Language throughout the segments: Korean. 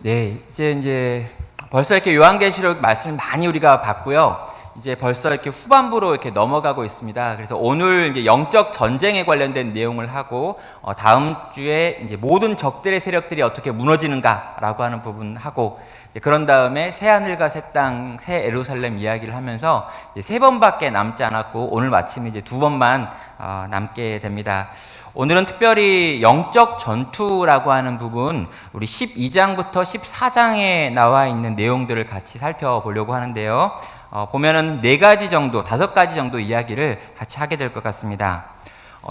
네, 이제 벌써 이렇게 요한계시록 말씀을 많이 우리가 봤고요. 이제 벌써 이렇게 후반부로 이렇게 넘어가고 있습니다. 그래서 오늘 이제 영적 전쟁에 관련된 내용을 하고 다음 주에 이제 모든 적들의 세력들이 어떻게 무너지는가라고 하는 부분 하고, 그런 다음에 새 하늘과 새 땅, 새 예루살렘 이야기를 하면서 세 번밖에 남지 않았고 오늘 마침 이제 두 번만 남게 됩니다. 오늘은 특별히 영적 전투라고 하는 부분, 우리 12장부터 14장에 나와 있는 내용들을 같이 살펴보려고 하는데요. 보면은 4가지 정도, 5가지 정도 이야기를 같이 하게 될 것 같습니다.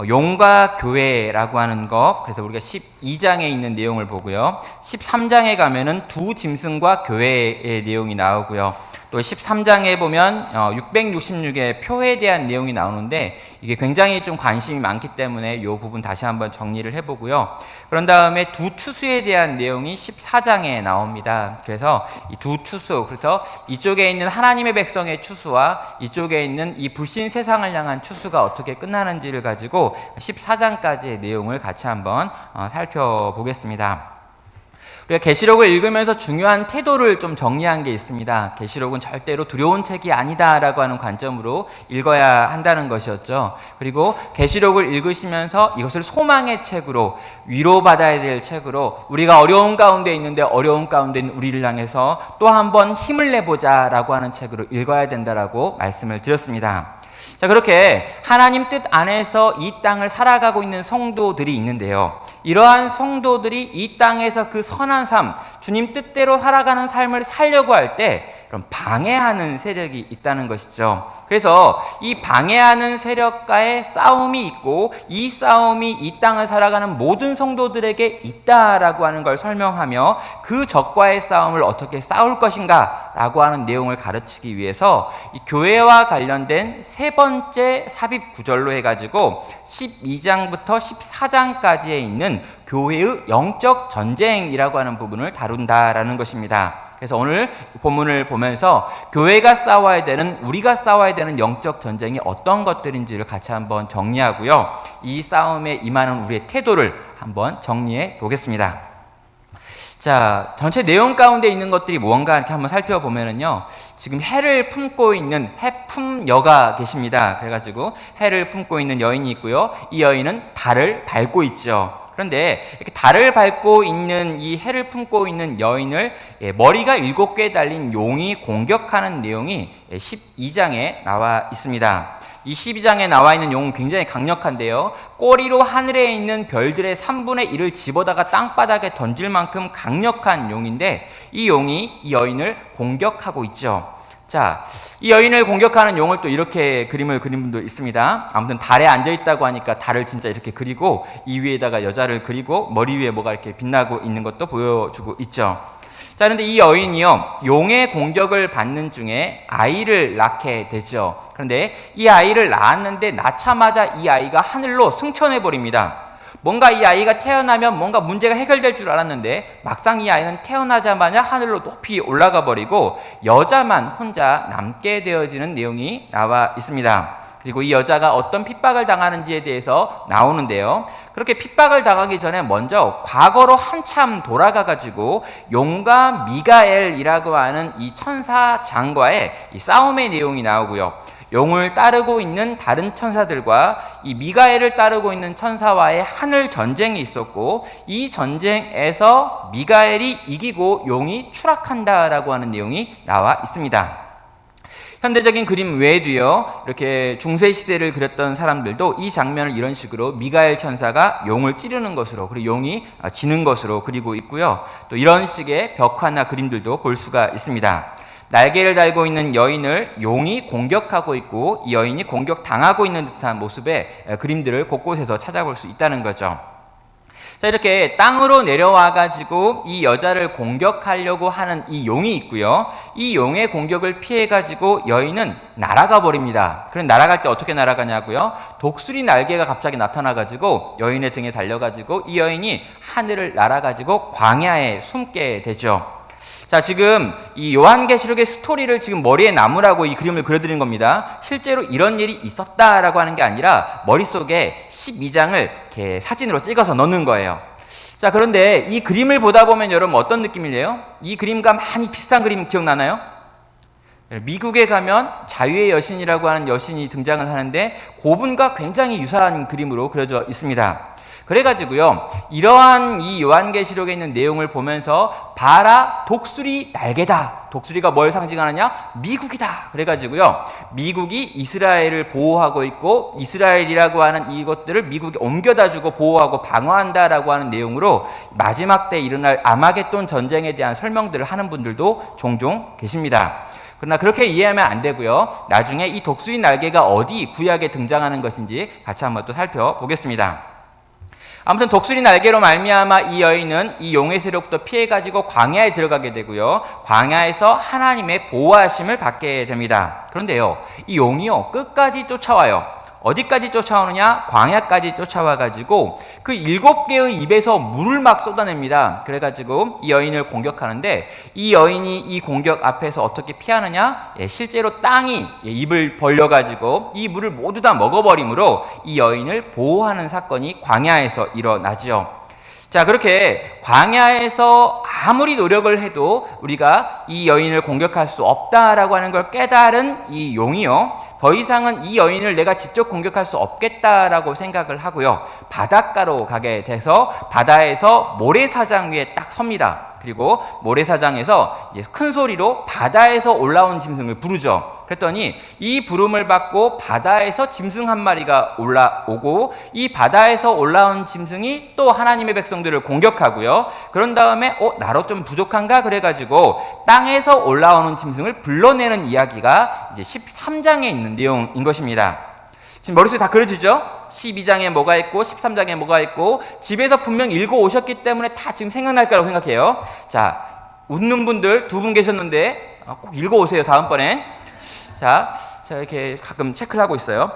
용과 교회라고 하는 것, 그래서 우리가 12장에 있는 내용을 보고요. 13장에 가면은 두 짐승과 교회의 내용이 나오고요. 또 13장에 보면 666의 표에 대한 내용이 나오는데 이게 굉장히 좀 관심이 많기 때문에 이 부분 다시 한번 정리를 해보고요. 그런 다음에 두 추수에 대한 내용이 14장에 나옵니다. 그래서 이 두 추수, 그래서 이쪽에 있는 하나님의 백성의 추수와 이쪽에 있는 이 불신 세상을 향한 추수가 어떻게 끝나는지를 가지고 14장까지의 내용을 같이 한번 살펴보겠습니다. 우리가 계시록을 읽으면서 중요한 태도를 좀 정리한 게 있습니다. 계시록은 절대로 두려운 책이 아니다라고 하는 관점으로 읽어야 한다는 것이었죠. 그리고 계시록을 읽으시면서 이것을 소망의 책으로, 위로받아야 될 책으로, 우리가 어려운 가운데 있는데 어려운 가운데 있는 우리를 향해서 또 한번 힘을 내보자라고 하는 책으로 읽어야 된다라고 말씀을 드렸습니다. 자, 그렇게 하나님 뜻 안에서 이 땅을 살아가고 있는 성도들이 있는데요. 이러한 성도들이 이 땅에서 그 선한 삶, 주님 뜻대로 살아가는 삶을 살려고 할 때 그럼 방해하는 세력이 있다는 것이죠. 그래서 이 방해하는 세력과의 싸움이 있고 이 싸움이 이 땅을 살아가는 모든 성도들에게 있다라고 하는 걸 설명하며 그 적과의 싸움을 어떻게 싸울 것인가 라고 하는 내용을 가르치기 위해서 이 교회와 관련된 세 번째 삽입 구절로 해가지고 12장부터 14장까지에 있는 교회의 영적 전쟁이라고 하는 부분을 다룬다라는 것입니다. 그래서 오늘 본문을 보면서 교회가 싸워야 되는, 우리가 싸워야 되는 영적 전쟁이 어떤 것들인지를 같이 한번 정리하고요. 이 싸움에 임하는 우리의 태도를 한번 정리해 보겠습니다. 자, 전체 내용 가운데 있는 것들이 뭔가 이렇게 한번 살펴보면은요, 지금 해를 품고 있는 해품여가 계십니다. 그래가지고 해를 품고 있는 여인이 있고요. 이 여인은 달을 밟고 있죠. 그런데 이렇게 달을 밟고 있는 이 해를 품고 있는 여인을 머리가 7개 달린 용이 공격하는 내용이 12장에 나와 있습니다. 이 12장에 나와 있는 용은 굉장히 강력한데요. 꼬리로 하늘에 있는 별들의 3분의 1을 집어다가 땅바닥에 던질 만큼 강력한 용인데 이 용이 이 여인을 공격하고 있죠. 자, 이 여인을 공격하는 용을 또 이렇게 그림을 그린 분도 있습니다. 아무튼 달에 앉아있다고 하니까 달을 진짜 이렇게 그리고 이 위에다가 여자를 그리고 머리 위에 뭐가 이렇게 빛나고 있는 것도 보여주고 있죠. 자, 그런데 이 여인이요, 용의 공격을 받는 중에 아이를 낳게 되죠. 그런데 이 아이를 낳았는데 낳자마자 이 아이가 하늘로 승천해버립니다. 뭔가 이 아이가 태어나면 뭔가 문제가 해결될 줄 알았는데 막상 이 아이는 태어나자마자 하늘로 높이 올라가 버리고 여자만 혼자 남게 되어지는 내용이 나와 있습니다. 그리고 이 여자가 어떤 핍박을 당하는지에 대해서 나오는데요. 그렇게 핍박을 당하기 전에 먼저 과거로 한참 돌아가가지고 용과 미가엘이라고 하는 이 천사장과의 이 싸움의 내용이 나오고요. 용을 따르고 있는 다른 천사들과 이 미가엘을 따르고 있는 천사와의 하늘 전쟁이 있었고 이 전쟁에서 미가엘이 이기고 용이 추락한다라고 하는 내용이 나와 있습니다. 현대적인 그림 외에도요, 이렇게 중세시대를 그렸던 사람들도 이 장면을 이런 식으로 미가엘 천사가 용을 찌르는 것으로, 그리고 용이 지는 것으로 그리고 있고요. 또 이런 식의 벽화나 그림들도 볼 수가 있습니다. 날개를 달고 있는 여인을 용이 공격하고 있고 이 여인이 공격당하고 있는 듯한 모습의 그림들을 곳곳에서 찾아볼 수 있다는 거죠. 자, 이렇게 땅으로 내려와 가지고 이 여자를 공격하려고 하는 이 용이 있고요. 이 용의 공격을 피해 가지고 여인은 날아가 버립니다. 그럼 날아갈 때 어떻게 날아가냐고요? 독수리 날개가 갑자기 나타나 가지고 여인의 등에 달려 가지고 이 여인이 하늘을 날아 가지고 광야에 숨게 되죠. 자, 지금 이 요한계시록의 스토리를 지금 머리에 남으라고 이 그림을 그려드린 겁니다. 실제로 이런 일이 있었다라고 하는 게 아니라 머릿속에 12장을 이렇게 사진으로 찍어서 넣는 거예요. 자, 그런데 이 그림을 보다 보면 여러분 어떤 느낌이래요? 이 그림과 많이 비슷한 그림 기억나나요? 미국에 가면 자유의 여신이라고 하는 여신이 등장을 하는데 그분과 굉장히 유사한 그림으로 그려져 있습니다. 그래가지고요, 이러한 이 요한계시록에 있는 내용을 보면서 봐라, 독수리 날개다. 독수리가 뭘 상징하느냐? 미국이다. 그래가지고요, 미국이 이스라엘을 보호하고 있고 이스라엘이라고 하는 이것들을 미국에 옮겨다 주고 보호하고 방어한다라고 하는 내용으로 마지막 때 일어날 아마겟돈 전쟁에 대한 설명들을 하는 분들도 종종 계십니다. 그러나 그렇게 이해하면 안 되고요, 나중에 이 독수리 날개가 어디 구약에 등장하는 것인지 같이 한번 또 살펴보겠습니다. 아무튼 독수리 날개로 말미암아 이 여인은 이 용의 세력부터 피해가지고 광야에 들어가게 되고요, 광야에서 하나님의 보호하심을 받게 됩니다. 그런데요, 이 용이요 끝까지 쫓아와요. 어디까지 쫓아오느냐? 광야까지 쫓아와가지고 그 7개의 입에서 물을 막 쏟아냅니다. 그래가지고 이 여인을 공격하는데, 이 여인이 이 공격 앞에서 어떻게 피하느냐? 실제로 땅이 입을 벌려가지고 이 물을 모두 다 먹어버리므로 이 여인을 보호하는 사건이 광야에서 일어나지요. 자, 그렇게 광야에서 아무리 노력을 해도 우리가 이 여인을 공격할 수 없다라고 하는 걸 깨달은 이 용이요, 더 이상은 이 여인을 내가 직접 공격할 수 없겠다라고 생각을 하고요, 바닷가로 가게 돼서 바다에서 모래사장 위에 딱 섭니다. 그리고 모래사장에서 큰 소리로 바다에서 올라온 짐승을 부르죠. 그랬더니 이 부름을 받고 바다에서 짐승 한 마리가 올라오고, 이 바다에서 올라온 짐승이 또 하나님의 백성들을 공격하고요, 그런 다음에 나로 좀 부족한가 그래가지고 땅에서 올라오는 짐승을 불러내는 이야기가 이제 13장에 있는 내용인 것입니다. 지금 머릿속에 다 그려지죠? 12장에 뭐가 있고 13장에 뭐가 있고, 집에서 분명 읽어 오셨기 때문에 다 지금 생각날 거라고 생각해요. 자, 웃는 분들 2분 계셨는데 꼭 읽어 오세요, 다음번엔. 자, 이렇게 가끔 체크를 하고 있어요.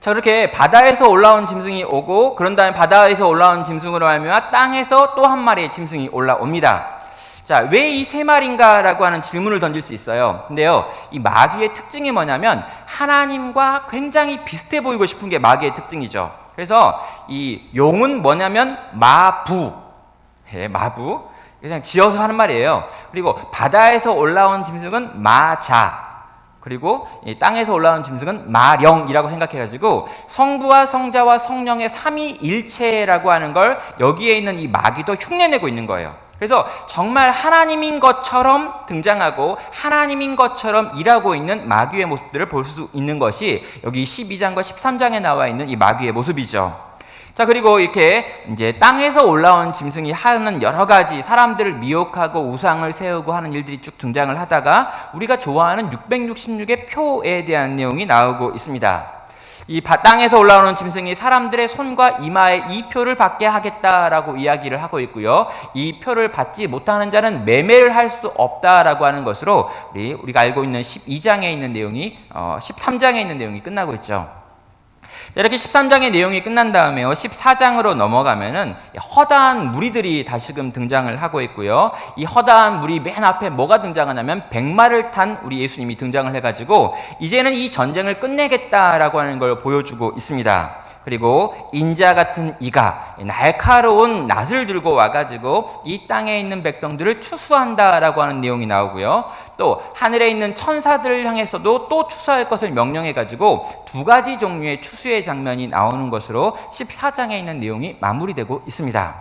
자, 그렇게 바다에서 올라온 짐승이 오고, 그런 다음에 바다에서 올라온 짐승으로 하면 땅에서 또 한 마리의 짐승이 올라옵니다. 자, 왜 이 3마리인가라고 하는 질문을 던질 수 있어요. 근데요, 이 마귀의 특징이 뭐냐면 하나님과 굉장히 비슷해 보이고 싶은 게 마귀의 특징이죠. 그래서 이 용은 뭐냐면 마부, 마부, 그냥 지어서 하는 말이에요. 그리고 바다에서 올라온 짐승은 마자, 그리고 이 땅에서 올라온 짐승은 마령이라고 생각해가지고 성부와 성자와 성령의 삼위일체라고 하는 걸 여기에 있는 이 마귀도 흉내내고 있는 거예요. 그래서 정말 하나님인 것처럼 등장하고 하나님인 것처럼 일하고 있는 마귀의 모습들을 볼 수 있는 것이 여기 12장과 13장에 나와 있는 이 마귀의 모습이죠. 자, 그리고 이렇게 이제 땅에서 올라온 짐승이 하는 여러 가지 사람들을 미혹하고 우상을 세우고 하는 일들이 쭉 등장을 하다가 우리가 좋아하는 666의 표에 대한 내용이 나오고 있습니다. 이 땅에서 올라오는 짐승이 사람들의 손과 이마에 이 표를 받게 하겠다라고 이야기를 하고 있고요, 이 표를 받지 못하는 자는 매매를 할 수 없다라고 하는 것으로 우리가 알고 있는 12장에 있는 내용이 13장에 있는 내용이 끝나고 있죠. 이렇게 13장의 내용이 끝난 다음에요, 14장으로 넘어가면은 허다한 무리들이 다시금 등장을 하고 있고요, 이 허다한 무리 맨 앞에 뭐가 등장하냐면 백마를 탄 우리 예수님이 등장을 해가지고 이제는 이 전쟁을 끝내겠다라고 하는 걸 보여주고 있습니다. 그리고 인자 같은 이가 날카로운 낫을 들고 와가지고 이 땅에 있는 백성들을 추수한다라고 하는 내용이 나오고요, 또 하늘에 있는 천사들을 향해서도 또 추수할 것을 명령해가지고 2가지 종류의 추수의 장면이 나오는 것으로 14장에 있는 내용이 마무리되고 있습니다.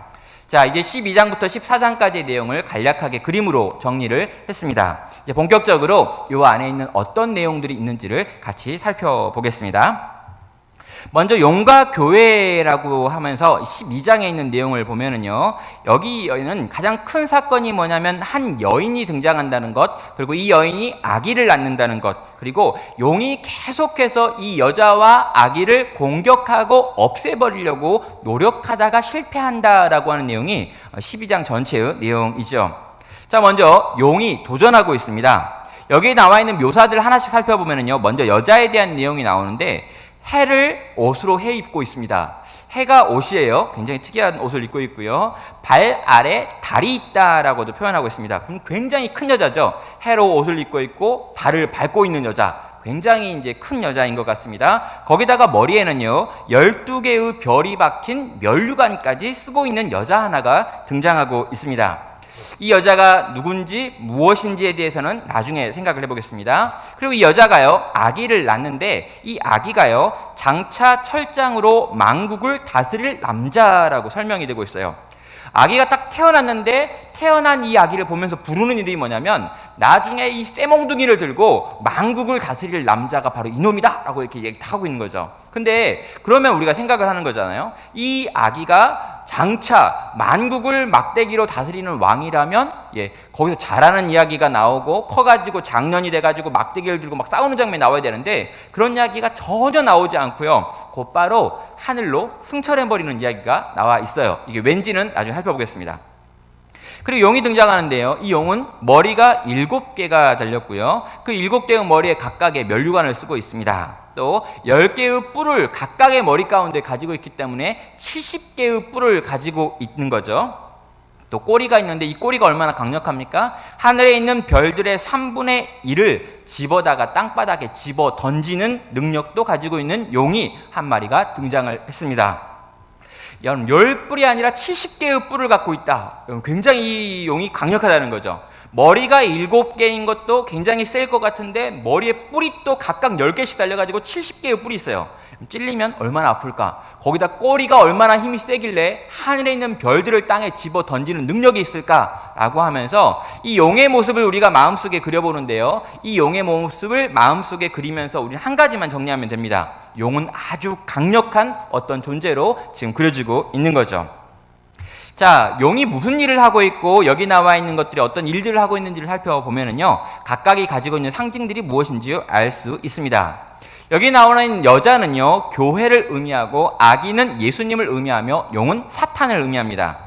자, 이제 12장부터 14장까지의 내용을 간략하게 그림으로 정리를 했습니다. 이제 본격적으로 이 안에 있는 어떤 내용들이 있는지를 같이 살펴보겠습니다. 먼저 용과 교회라고 하면서 12장에 있는 내용을 보면은요, 여기는 가장 큰 사건이 뭐냐면 한 여인이 등장한다는 것, 그리고 이 여인이 아기를 낳는다는 것, 그리고 용이 계속해서 이 여자와 아기를 공격하고 없애버리려고 노력하다가 실패한다라고 하는 내용이 12장 전체의 내용이죠. 자, 먼저 용이 도전하고 있습니다. 여기에 나와 있는 묘사들 하나씩 살펴보면은요, 먼저 여자에 대한 내용이 나오는데 해를 옷으로 해 입고 있습니다. 해가 옷이에요. 굉장히 특이한 옷을 입고 있고요, 발 아래 달이 있다라고도 표현하고 있습니다. 그럼 굉장히 큰 여자죠. 해로 옷을 입고 있고 달을 밟고 있는 여자, 굉장히 이제 큰 여자인 것 같습니다. 거기다가 머리에는요 12개의 별이 박힌 면류관까지 쓰고 있는 여자 하나가 등장하고 있습니다. 이 여자가 누군지 무엇인지에 대해서는 나중에 생각을 해보겠습니다. 그리고 이 여자가요 아기를 낳는데 이 아기가요 장차 철장으로 만국을 다스릴 남자라고 설명이 되고 있어요. 아기가 딱 태어났는데 태어난 이 아기를 보면서 부르는 이름이 뭐냐면 나중에 이 쇠몽둥이를 들고 만국을 다스릴 남자가 바로 이놈이다 라고 이렇게 얘기하고 있는 거죠. 근데 그러면 우리가 생각을 하는 거잖아요. 이 아기가 장차 만국을 막대기로 다스리는 왕이라면 거기서 자라는 이야기가 나오고 커가지고 장년이 돼가지고 막대기를 들고 막 싸우는 장면이 나와야 되는데 그런 이야기가 전혀 나오지 않고요 곧바로 하늘로 승천해버리는 이야기가 나와 있어요. 이게 왠지는 나중에 살펴보겠습니다. 그리고 용이 등장하는데요. 이 용은 머리가 7개가 달렸고요. 그 7개의 머리에 각각의 면류관을 쓰고 있습니다. 또 10개의 뿔을 각각의 머리 가운데 가지고 있기 때문에 70개의 뿔을 가지고 있는 거죠. 또 꼬리가 있는데 이 꼬리가 얼마나 강력합니까? 하늘에 있는 별들의 3분의 1을 집어다가 땅바닥에 집어 던지는 능력도 가지고 있는 용이 한 마리가 등장을 했습니다. 여러분 10뿔이 아니라 70개의 뿔을 갖고 있다. 굉장히 이 용이 강력하다는 거죠. 머리가 7개인 것도 굉장히 셀 것 같은데 머리에 뿔이 또 각각 10개씩 달려가지고 70개의 뿔이 있어요. 찔리면 얼마나 아플까? 거기다 꼬리가 얼마나 힘이 세길래 하늘에 있는 별들을 땅에 집어 던지는 능력이 있을까라고 하면서 이 용의 모습을 우리가 마음속에 그려보는데요. 이 용의 모습을 마음속에 그리면서 우리는 한 가지만 정리하면 됩니다. 용은 아주 강력한 어떤 존재로 지금 그려지고 있는 거죠. 자, 용이 무슨 일을 하고 있고 여기 나와 있는 것들이 어떤 일들을 하고 있는지를 살펴보면은요 각각이 가지고 있는 상징들이 무엇인지 알 수 있습니다. 여기 나오는 여자는요 교회를 의미하고 아기는 예수님을 의미하며 용은 사탄을 의미합니다.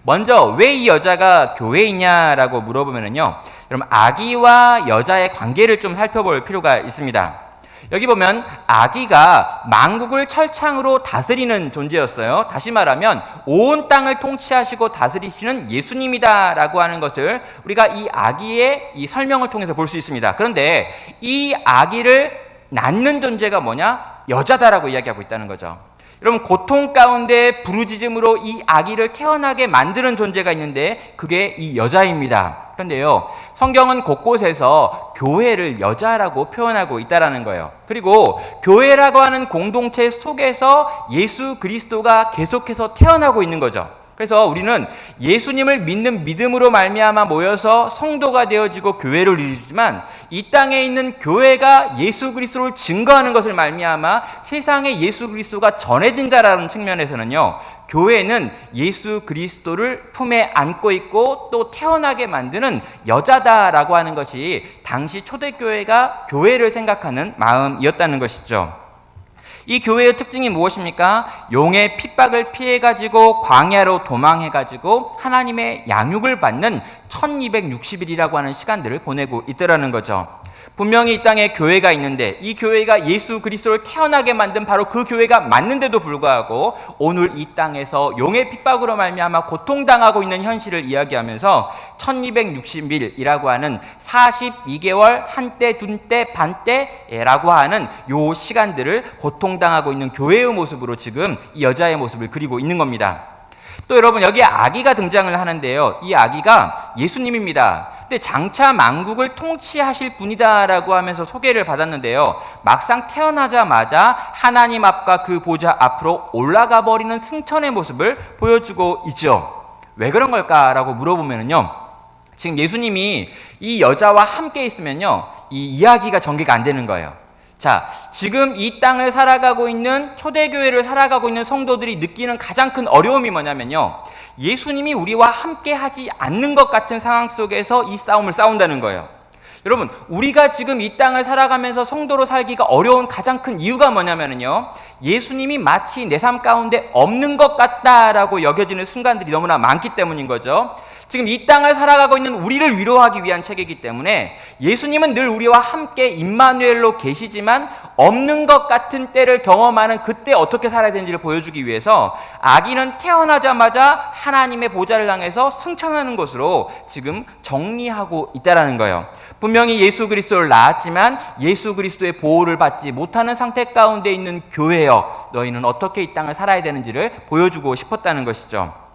먼저 왜 이 여자가 교회이냐라고 물어보면은요 여러분 아기와 여자의 관계를 좀 살펴볼 필요가 있습니다. 여기 보면 아기가 만국을 철창으로 다스리는 존재였어요. 다시 말하면 온 땅을 통치하시고 다스리시는 예수님이다라고 하는 것을 우리가 이 아기의 이 설명을 통해서 볼 수 있습니다. 그런데 이 아기를 낳는 존재가 뭐냐? 여자다라고 이야기하고 있다는 거죠. 여러분 고통 가운데 부르짖음으로 이 아기를 태어나게 만드는 존재가 있는데 그게 이 여자입니다. 그런데요 성경은 곳곳에서 교회를 여자라고 표현하고 있다는 거예요. 그리고 교회라고 하는 공동체 속에서 예수 그리스도가 계속해서 태어나고 있는 거죠. 그래서 우리는 예수님을 믿는 믿음으로 말미암아 모여서 성도가 되어지고 교회를 이루지만 이 땅에 있는 교회가 예수 그리스도를 증거하는 것을 말미암아 세상에 예수 그리스도가 전해진다라는 측면에서는요 교회는 예수 그리스도를 품에 안고 있고 또 태어나게 만드는 여자다라고 하는 것이 당시 초대교회가 교회를 생각하는 마음이었다는 것이죠. 이 교회의 특징이 무엇입니까? 용의 핍박을 피해가지고 광야로 도망해가지고 하나님의 양육을 받는 1260일이라고 하는 시간들을 보내고 있더라는 거죠. 분명히 이 땅에 교회가 있는데 이 교회가 예수 그리스도를 태어나게 만든 바로 그 교회가 맞는데도 불구하고 오늘 이 땅에서 용의 핍박으로 말미암아 고통당하고 있는 현실을 이야기하면서 1260일이라고 하는 42개월 한때 둔때 반때라고 하는 요 시간들을 고통당하고 있는 교회의 모습으로 지금 이 여자의 모습을 그리고 있는 겁니다. 또 여러분 여기 아기가 등장을 하는데요. 이 아기가 예수님입니다. 근데 장차 만국을 통치하실 분이다라고 하면서 소개를 받았는데요. 막상 태어나자마자 하나님 앞과 그 보좌 앞으로 올라가 버리는 승천의 모습을 보여주고 있죠. 왜 그런 걸까라고 물어보면요. 지금 예수님이 이 여자와 함께 있으면요. 이 이야기가 전개가 안 되는 거예요. 자, 지금 이 땅을 살아가고 있는 초대교회를 살아가고 있는 성도들이 느끼는 가장 큰 어려움이 뭐냐면요. 예수님이 우리와 함께 하지 않는 것 같은 상황 속에서 이 싸움을 싸운다는 거예요. 여러분, 우리가 지금 이 땅을 살아가면서 성도로 살기가 어려운 가장 큰 이유가 뭐냐면요. 예수님이 마치 내 삶 가운데 없는 것 같다라고 여겨지는 순간들이 너무나 많기 때문인 거죠. 지금 이 땅을 살아가고 있는 우리를 위로하기 위한 책이기 때문에 예수님은 늘 우리와 함께 임마누엘로 계시지만 없는 것 같은 때를 경험하는 그때 어떻게 살아야 되는지를 보여주기 위해서 아기는 태어나자마자 하나님의 보좌를 향해서 승천하는 것으로 지금 정리하고 있다라는 거예요. 분명히 예수 그리스도를 낳았지만 예수 그리스도의 보호를 받지 못하는 상태 가운데 있는 교회여, 너희는 어떻게 이 땅을 살아야 되는지를 보여주고 싶었다는 것이죠.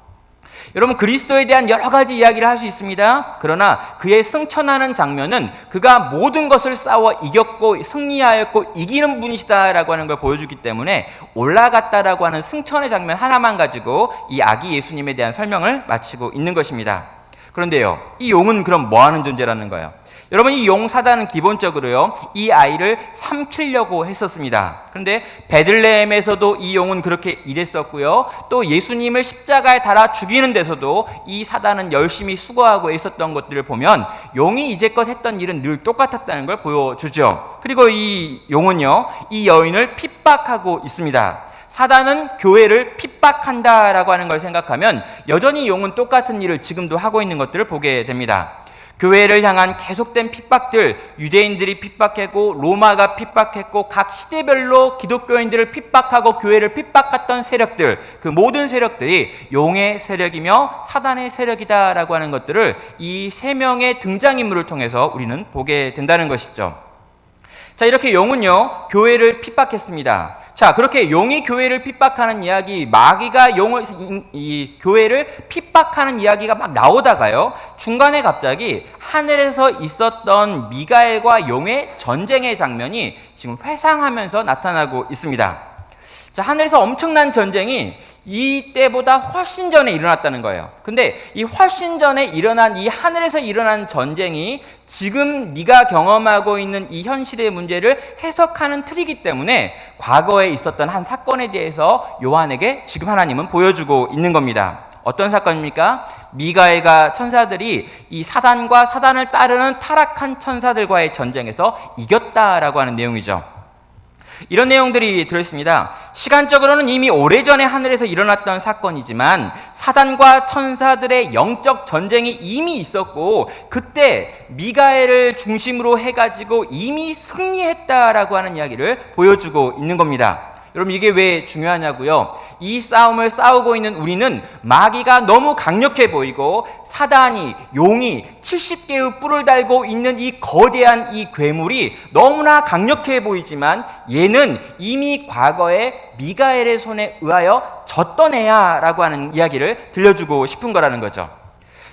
여러분, 그리스도에 대한 여러 가지 이야기를 할 수 있습니다. 그러나 그의 승천하는 장면은 그가 모든 것을 싸워 이겼고 승리하였고 이기는 분이시다라고 하는 걸 보여주기 때문에 올라갔다라고 하는 승천의 장면 하나만 가지고 이 아기 예수님에 대한 설명을 마치고 있는 것입니다. 그런데요, 이 용은 그럼 뭐 하는 존재라는 거예요? 여러분, 이 용 사단은 기본적으로요, 이 아이를 삼키려고 했었습니다. 그런데 베들레헴에서도 이 용은 그렇게 일했었고요, 또 예수님을 십자가에 달아 죽이는 데서도 이 사단은 열심히 수고하고 있었던 것들을 보면 용이 이제껏 했던 일은 늘 똑같았다는 걸 보여주죠. 그리고 이 용은요, 이 여인을 핍박하고 있습니다. 사단은 교회를 핍박한다라고 하는 걸 생각하면 여전히 용은 똑같은 일을 지금도 하고 있는 것들을 보게 됩니다. 교회를 향한 계속된 핍박들, 유대인들이 핍박했고 로마가 핍박했고 각 시대별로 기독교인들을 핍박하고 교회를 핍박했던 세력들, 그 모든 세력들이 용의 세력이며 사단의 세력이다라고 하는 것들을 이 세 명의 등장인물을 통해서 우리는 보게 된다는 것이죠. 자, 이렇게 용은요, 교회를 핍박했습니다. 자, 그렇게 용이 교회를 핍박하는 이야기, 마귀가 이 교회를 핍박하는 이야기가 막 나오다가요, 중간에 갑자기 하늘에서 있었던 미가엘과 용의 전쟁의 장면이 지금 회상하면서 나타나고 있습니다. 자, 하늘에서 엄청난 전쟁이 이때보다 훨씬 전에 일어났다는 거예요. 근데 이 훨씬 전에 일어난 이 하늘에서 일어난 전쟁이 지금 네가 경험하고 있는 이 현실의 문제를 해석하는 틀이기 때문에 과거에 있었던 한 사건에 대해서 요한에게 지금 하나님은 보여주고 있는 겁니다. 어떤 사건입니까? 미가엘과 천사들이 이 사단과 사단을 따르는 타락한 천사들과의 전쟁에서 이겼다라고 하는 내용이죠. 이런 내용들이 들어있습니다. 시간적으로는 이미 오래전에 하늘에서 일어났던 사건이지만 사단과 천사들의 영적 전쟁이 이미 있었고 그때 미가엘을 중심으로 해가지고 이미 승리했다라고 하는 이야기를 보여주고 있는 겁니다. 여러분, 이게 왜 중요하냐고요? 이 싸움을 싸우고 있는 우리는 마귀가 너무 강력해 보이고 사단이, 용이 70개의 뿔을 달고 있는 이 거대한 이 괴물이 너무나 강력해 보이지만 얘는 이미 과거에 미가엘의 손에 의하여 졌던 애야 라고 하는 이야기를 들려주고 싶은 거라는 거죠.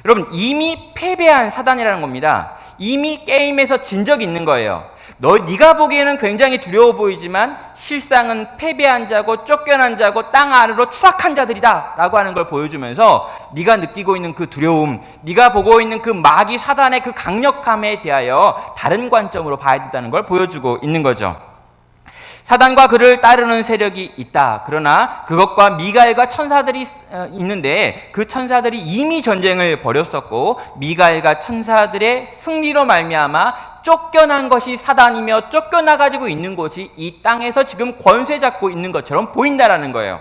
여러분, 이미 패배한 사단이라는 겁니다. 이미 게임에서 진 적이 있는 거예요. 네가 보기에는 굉장히 두려워 보이지만 실상은 패배한 자고 쫓겨난 자고 땅 아래로 추락한 자들이다 라고 하는 걸 보여주면서 네가 느끼고 있는 그 두려움, 네가 보고 있는 그 마귀 사단의 그 강력함에 대하여 다른 관점으로 봐야 된다는 걸 보여주고 있는 거죠. 사단과 그를 따르는 세력이 있다. 그러나 그것과 미가엘과 천사들이 있는데 그 천사들이 이미 전쟁을 벌였었고 미가엘과 천사들의 승리로 말미암아 쫓겨난 것이 사단이며 쫓겨나가지고 있는 곳이 이 땅에서 지금 권세 잡고 있는 것처럼 보인다라는 거예요.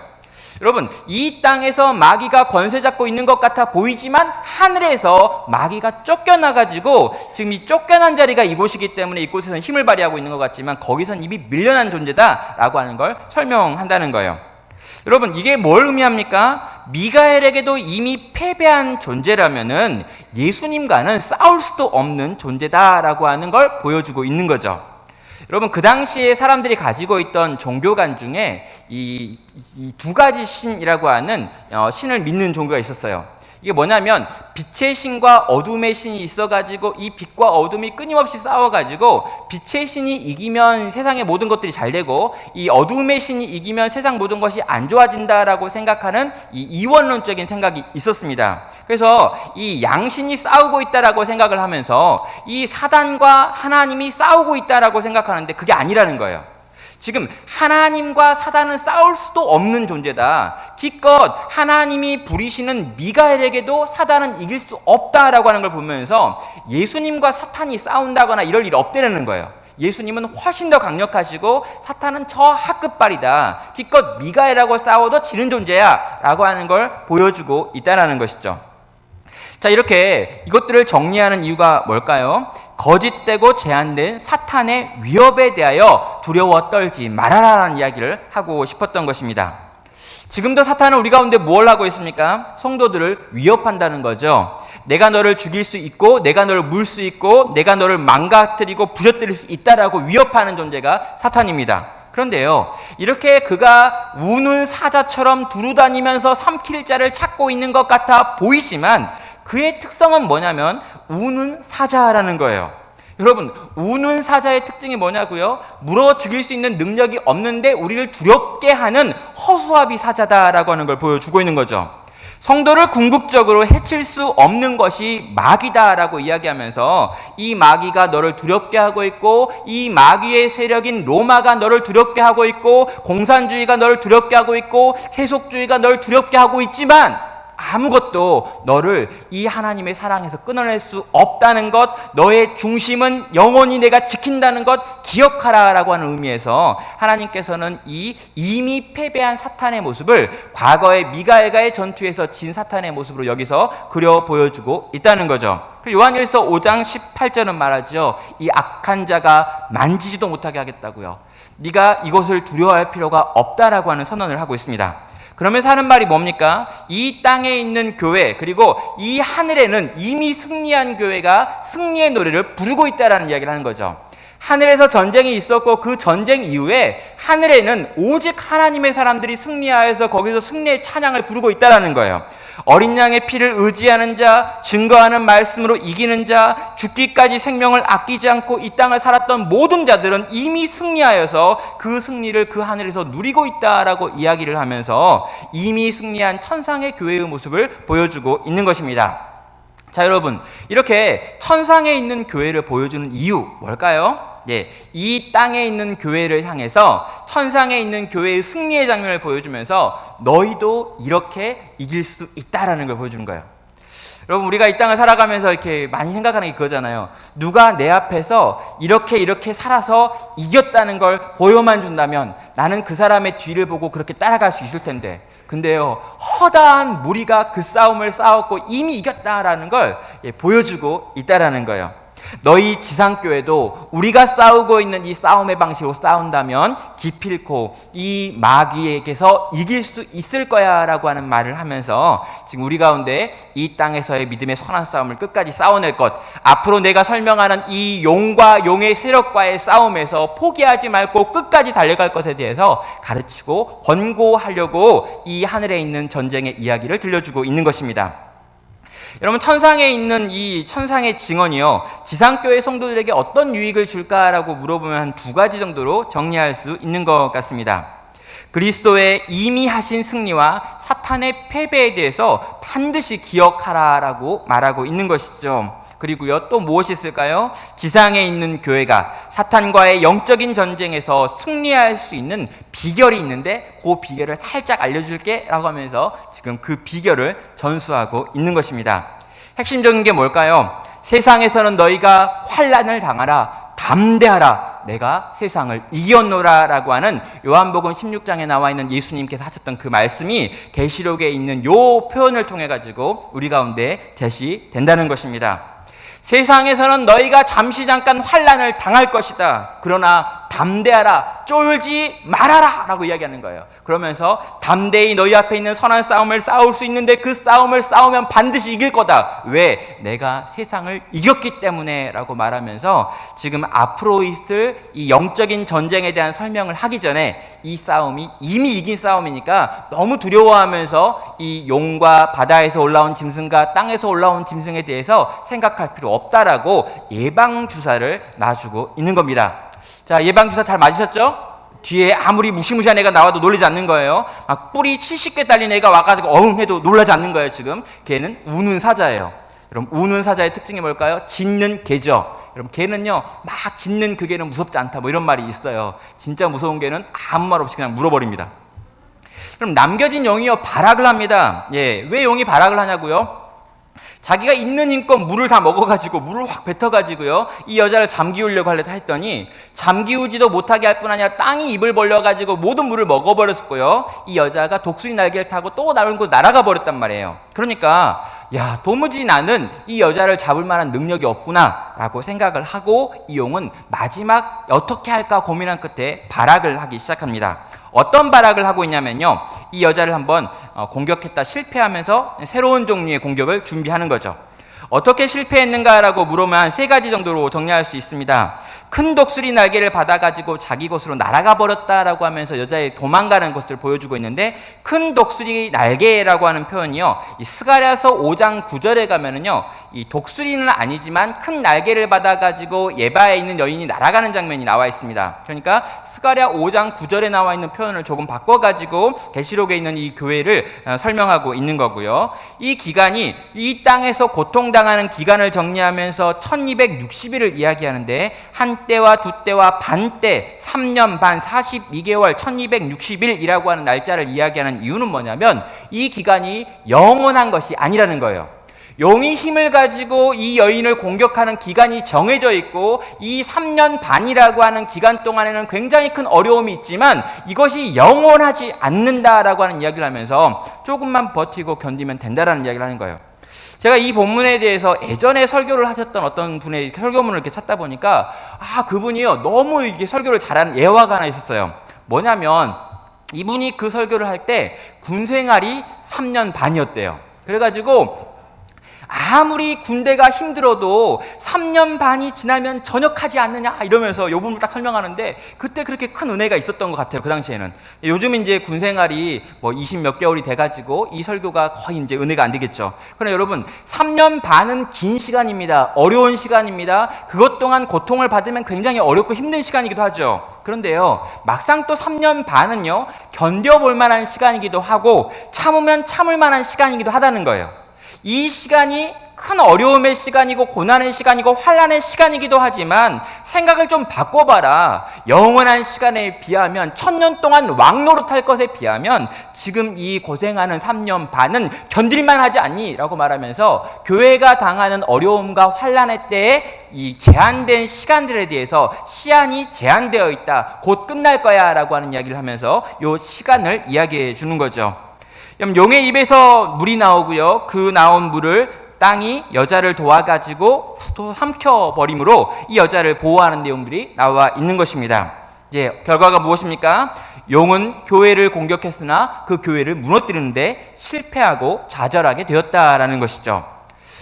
여러분, 이 땅에서 마귀가 권세 잡고 있는 것 같아 보이지만 하늘에서 마귀가 쫓겨나가지고 지금 이 쫓겨난 자리가 이곳이기 때문에 이곳에서는 힘을 발휘하고 있는 것 같지만 거기선 이미 밀려난 존재다라고 하는 걸 설명한다는 거예요. 여러분, 이게 뭘 의미합니까? 미가엘에게도 이미 패배한 존재라면은 예수님과는 싸울 수도 없는 존재다라고 하는 걸 보여주고 있는 거죠. 여러분, 그 당시에 사람들이 가지고 있던 종교관 중에 이 두 가지 신이라고 하는 신을 믿는 종교가 있었어요. 이게 뭐냐면 빛의 신과 어둠의 신이 있어가지고 이 빛과 어둠이 끊임없이 싸워가지고 빛의 신이 이기면 세상의 모든 것들이 잘 되고 이 어둠의 신이 이기면 세상 모든 것이 안 좋아진다라고 생각하는 이 이원론적인 생각이 있었습니다. 그래서 이 양신이 싸우고 있다라고 생각을 하면서 이 사단과 하나님이 싸우고 있다라고 생각하는데 그게 아니라는 거예요. 지금 하나님과 사단은 싸울 수도 없는 존재다. 기껏 하나님이 부리시는 미가엘에게도 사단은 이길 수 없다라고 하는 걸 보면서 예수님과 사탄이 싸운다거나 이럴 일 없다는 거예요. 예수님은 훨씬 더 강력하시고 사탄은 저 하급발이다. 기껏 미가엘하고 싸워도 지는 존재야 라고 하는 걸 보여주고 있다는 것이죠. 자, 이렇게 이것들을 정리하는 이유가 뭘까요? 거짓되고 제한된 사탄의 위협에 대하여 두려워 떨지 말아라라는 이야기를 하고 싶었던 것입니다. 지금도 사탄은 우리 가운데 뭘 하고 있습니까? 성도들을 위협한다는 거죠. 내가 너를 죽일 수 있고, 내가 너를 물 수 있고, 내가 너를 망가뜨리고 부셔뜨릴 수 있다라고 위협하는 존재가 사탄입니다. 그런데요, 이렇게 그가 우는 사자처럼 두루다니면서 삼킬 자를 찾고 있는 것 같아 보이지만 그의 특성은 뭐냐면 우는 사자라는 거예요. 여러분, 우는 사자의 특징이 뭐냐고요? 물어 죽일 수 있는 능력이 없는데 우리를 두렵게 하는 허수아비 사자다라고 하는 걸 보여주고 있는 거죠. 성도를 궁극적으로 해칠 수 없는 것이 마귀다라고 이야기하면서 이 마귀가 너를 두렵게 하고 있고, 이 마귀의 세력인 로마가 너를 두렵게 하고 있고, 공산주의가 너를 두렵게 하고 있고, 세속주의가 너를 두렵게 하고 있지만 아무것도 너를 이 하나님의 사랑에서 끊어낼 수 없다는 것, 너의 중심은 영원히 내가 지킨다는 것 기억하라라고 하는 의미에서 하나님께서는 이 이미 패배한 사탄의 모습을 과거의 미가엘과의 전투에서 진 사탄의 모습으로 여기서 그려 보여주고 있다는 거죠. 요한일서 5장 18절은 말하죠. 이 악한 자가 만지지도 못하게 하겠다고요. 네가 이것을 두려워할 필요가 없다라고 하는 선언을 하고 있습니다. 그러면서 하는 말이 뭡니까? 이 땅에 있는 교회, 그리고 이 하늘에는 이미 승리한 교회가 승리의 노래를 부르고 있다라는 이야기를 하는 거죠. 하늘에서 전쟁이 있었고 그 전쟁 이후에 하늘에는 오직 하나님의 사람들이 승리하여서 거기서 승리의 찬양을 부르고 있다라는 거예요. 어린 양의 피를 의지하는 자, 증거하는 말씀으로 이기는 자, 죽기까지 생명을 아끼지 않고 이 땅을 살았던 모든 자들은 이미 승리하여서 그 승리를 그 하늘에서 누리고 있다라고 이야기를 하면서 이미 승리한 천상의 교회의 모습을 보여주고 있는 것입니다. 자, 여러분, 이렇게 천상에 있는 교회를 보여주는 이유 뭘까요? 이 땅에 있는 교회를 향해서 천상에 있는 교회의 승리의 장면을 보여주면서 너희도 이렇게 이길 수 있다라는 걸 보여주는 거예요. 여러분, 우리가 이 땅을 살아가면서 이렇게 많이 생각하는 게 그거잖아요. 누가 내 앞에서 이렇게 살아서 이겼다는 걸 보여만 준다면 나는 그 사람의 뒤를 보고 그렇게 따라갈 수 있을 텐데, 근데요, 허다한 무리가 그 싸움을 싸웠고 이미 이겼다라는 걸 보여주고 있다라는 거예요. 너희 지상교회도 우리가 싸우고 있는 이 싸움의 방식으로 싸운다면 기필코 이 마귀에게서 이길 수 있을 거야 라고 하는 말을 하면서 지금 우리 가운데 이 땅에서의 믿음의 선한 싸움을 끝까지 싸워낼 것, 앞으로 내가 설명하는 이 용과 용의 세력과의 싸움에서 포기하지 말고 끝까지 달려갈 것에 대해서 가르치고 권고하려고 이 하늘에 있는 전쟁의 이야기를 들려주고 있는 것입니다. 여러분, 천상에 있는 이 천상의 증언이요, 지상교회 성도들에게 어떤 유익을 줄까라고 물어보면 한 두 가지 정도로 정리할 수 있는 것 같습니다. 그리스도의 이미 하신 승리와 사탄의 패배에 대해서 반드시 기억하라라고 말하고 있는 것이죠. 그리고요, 또 무엇이 있을까요? 지상에 있는 교회가 사탄과의 영적인 전쟁에서 승리할 수 있는 비결이 있는데 그 비결을 살짝 알려줄게 라고 하면서 지금 그 비결을 전수하고 있는 것입니다. 핵심적인 게 뭘까요? 세상에서는 너희가 환난을 당하라, 담대하라, 내가 세상을 이겼노라 라고 하는 요한복음 16장에 나와 있는 예수님께서 하셨던 그 말씀이 계시록에 있는 요 표현을 통해 가지고 우리 가운데 제시된다는 것입니다. 세상에서는 너희가 잠시 잠깐 환난을 당할 것이다. 그러나 담대하라, 쫄지 말아라 라고 이야기하는 거예요. 그러면서 담대히 너희 앞에 있는 선한 싸움을 싸울 수 있는데 그 싸움을 싸우면 반드시 이길 거다. 왜? 내가 세상을 이겼기 때문에 라고 말하면서 지금 앞으로 있을 이 영적인 전쟁에 대한 설명을 하기 전에 이 싸움이 이미 이긴 싸움이니까 너무 두려워하면서 이 용과 바다에서 올라온 짐승과 땅에서 올라온 짐승에 대해서 생각할 필요 없다라고 예방주사를 놔주고 있는 겁니다. 자, 예방주사 잘 맞으셨죠? 뒤에 아무리 무시무시한 애가 나와도 놀라지 않는 거예요. 막 뿔이 70개 달린 애가 와가지고 어흥 해도 놀라지 않는 거예요. 지금 걔는 우는 사자예요. 여러분, 우는 사자의 특징이 뭘까요? 짖는 개죠. 여러분, 개는요 막 짖는 그 개는 무섭지 않다 뭐 이런 말이 있어요. 진짜 무서운 개는 아무 말 없이 그냥 물어버립니다. 그럼 남겨진 용이요 발악을 합니다. 왜 용이 발악을 하냐고요? 자기가 있는 힘껏 물을 다 먹어가지고 물을 확 뱉어가지고요 이 여자를 잠기우려고 하려고 했더니 잠기우지도 못하게 할 뿐 아니라 땅이 입을 벌려가지고 모든 물을 먹어버렸고요 이 여자가 독수리 날개를 타고 또 날고 날아가 버렸단 말이에요. 그러니까 야, 도무지 나는 이 여자를 잡을 만한 능력이 없구나 라고 생각을 하고 이 용은 마지막 어떻게 할까 고민한 끝에 발악을 하기 시작합니다. 어떤 발악을 하고 있냐면요, 이 여자를 한번 공격했다 실패하면서 새로운 종류의 공격을 준비하는 거죠. 어떻게 실패했는가라고 물으면 세 가지 정도로 정리할 수 있습니다. 큰 독수리 날개를 받아가지고 자기 곳으로 날아가 버렸다라고 하면서 여자의 도망가는 것을 보여주고 있는데, 큰 독수리 날개라고 하는 표현이요, 이 스가랴서 5장 9절에 가면은요, 이 독수리는 아니지만 큰 날개를 받아가지고 예바에 있는 여인이 날아가는 장면이 나와 있습니다. 그러니까 스가랴 5장 9절에 나와 있는 표현을 조금 바꿔가지고 계시록에 있는 이 교회를 설명하고 있는 거고요. 이 기간이 이 땅에서 고통당하는 기간을 정리하면서 1260일을 이야기하는데, 한 때와 두 때와 반 때, 3년 반 42개월 1260일이라고 하는 날짜를 이야기하는 이유는 뭐냐면, 이 기간이 영원한 것이 아니라는 거예요. 용이 힘을 가지고 이 여인을 공격하는 기간이 정해져 있고, 이 3년 반이라고 하는 기간 동안에는 굉장히 큰 어려움이 있지만 이것이 영원하지 않는다라고 하는 이야기를 하면서 조금만 버티고 견디면 된다라는 이야기를 하는 거예요. 제가 이 본문에 대해서 예전에 설교를 하셨던 어떤 분의 설교문을 이렇게 찾다 보니까, 그분이요, 너무 이게 설교를 잘하는 예화가 하나 있었어요. 뭐냐면, 이분이 그 설교를 할 때 군 생활이 3년 반이었대요. 그래가지고 아무리 군대가 힘들어도 3년 반이 지나면 전역하지 않느냐 이러면서 이 부분을 딱 설명하는데, 그때 그렇게 큰 은혜가 있었던 것 같아요, 그 당시에는. 요즘 이제 군 생활이 뭐 20 몇 개월이 돼가지고 이 설교가 거의 이제 은혜가 안 되겠죠. 그러나 여러분, 3년 반은 긴 시간입니다. 어려운 시간입니다. 그것 동안 고통을 받으면 굉장히 어렵고 힘든 시간이기도 하죠. 그런데요, 막상 또 3년 반은요, 견뎌볼 만한 시간이기도 하고 참으면 참을 만한 시간이기도 하다는 거예요. 이 시간이 큰 어려움의 시간이고 고난의 시간이고 환난의 시간이기도 하지만, 생각을 좀 바꿔봐라. 영원한 시간에 비하면, 1000년 동안 왕노릇할 것에 비하면 지금 이 고생하는 3년 반은 견딜만 하지 않니? 라고 말하면서 교회가 당하는 어려움과 환난의 때에 이 제한된 시간들에 대해서 시한이 제한되어 있다, 곧 끝날 거야 라고 하는 이야기를 하면서 이 시간을 이야기해 주는 거죠. 용의 입에서 물이 나오고요, 그 나온 물을 땅이 여자를 도와가지고 삼켜버림으로 이 여자를 보호하는 내용들이 나와 있는 것입니다. 이제 결과가 무엇입니까? 용은 교회를 공격했으나 그 교회를 무너뜨리는데 실패하고 좌절하게 되었다라는 것이죠.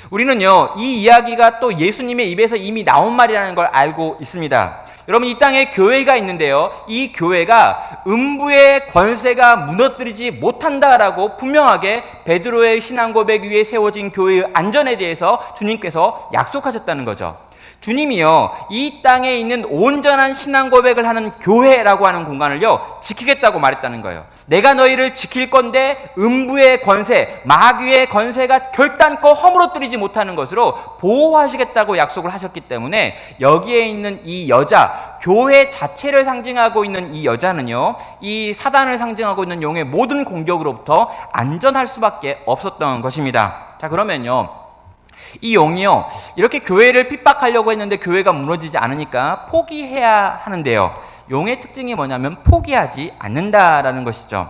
우리는요, 이 이야기가 또 예수님의 입에서 이미 나온 말이라는 걸 알고 있습니다. 여러분, 이 땅에 교회가 있는데요, 이 교회가 음부의 권세가 무너뜨리지 못한다라고 분명하게 베드로의 신앙 고백 위에 세워진 교회의 안전에 대해서 주님께서 약속하셨다는 거죠. 주님이요, 이 땅에 있는 온전한 신앙 고백을 하는 교회라고 하는 공간을요, 지키겠다고 말했다는 거예요. 내가 너희를 지킬 건데 음부의 권세, 마귀의 권세가 결단코 허물어뜨리지 못하는 것으로 보호하시겠다고 약속을 하셨기 때문에, 여기에 있는 이 여자, 교회 자체를 상징하고 있는 이 여자는요, 이 사단을 상징하고 있는 용의 모든 공격으로부터 안전할 수밖에 없었던 것입니다. 자, 그러면요, 이 용이요, 이렇게 교회를 핍박하려고 했는데 교회가 무너지지 않으니까 포기해야 하는데요, 용의 특징이 뭐냐면 포기하지 않는다라는 것이죠.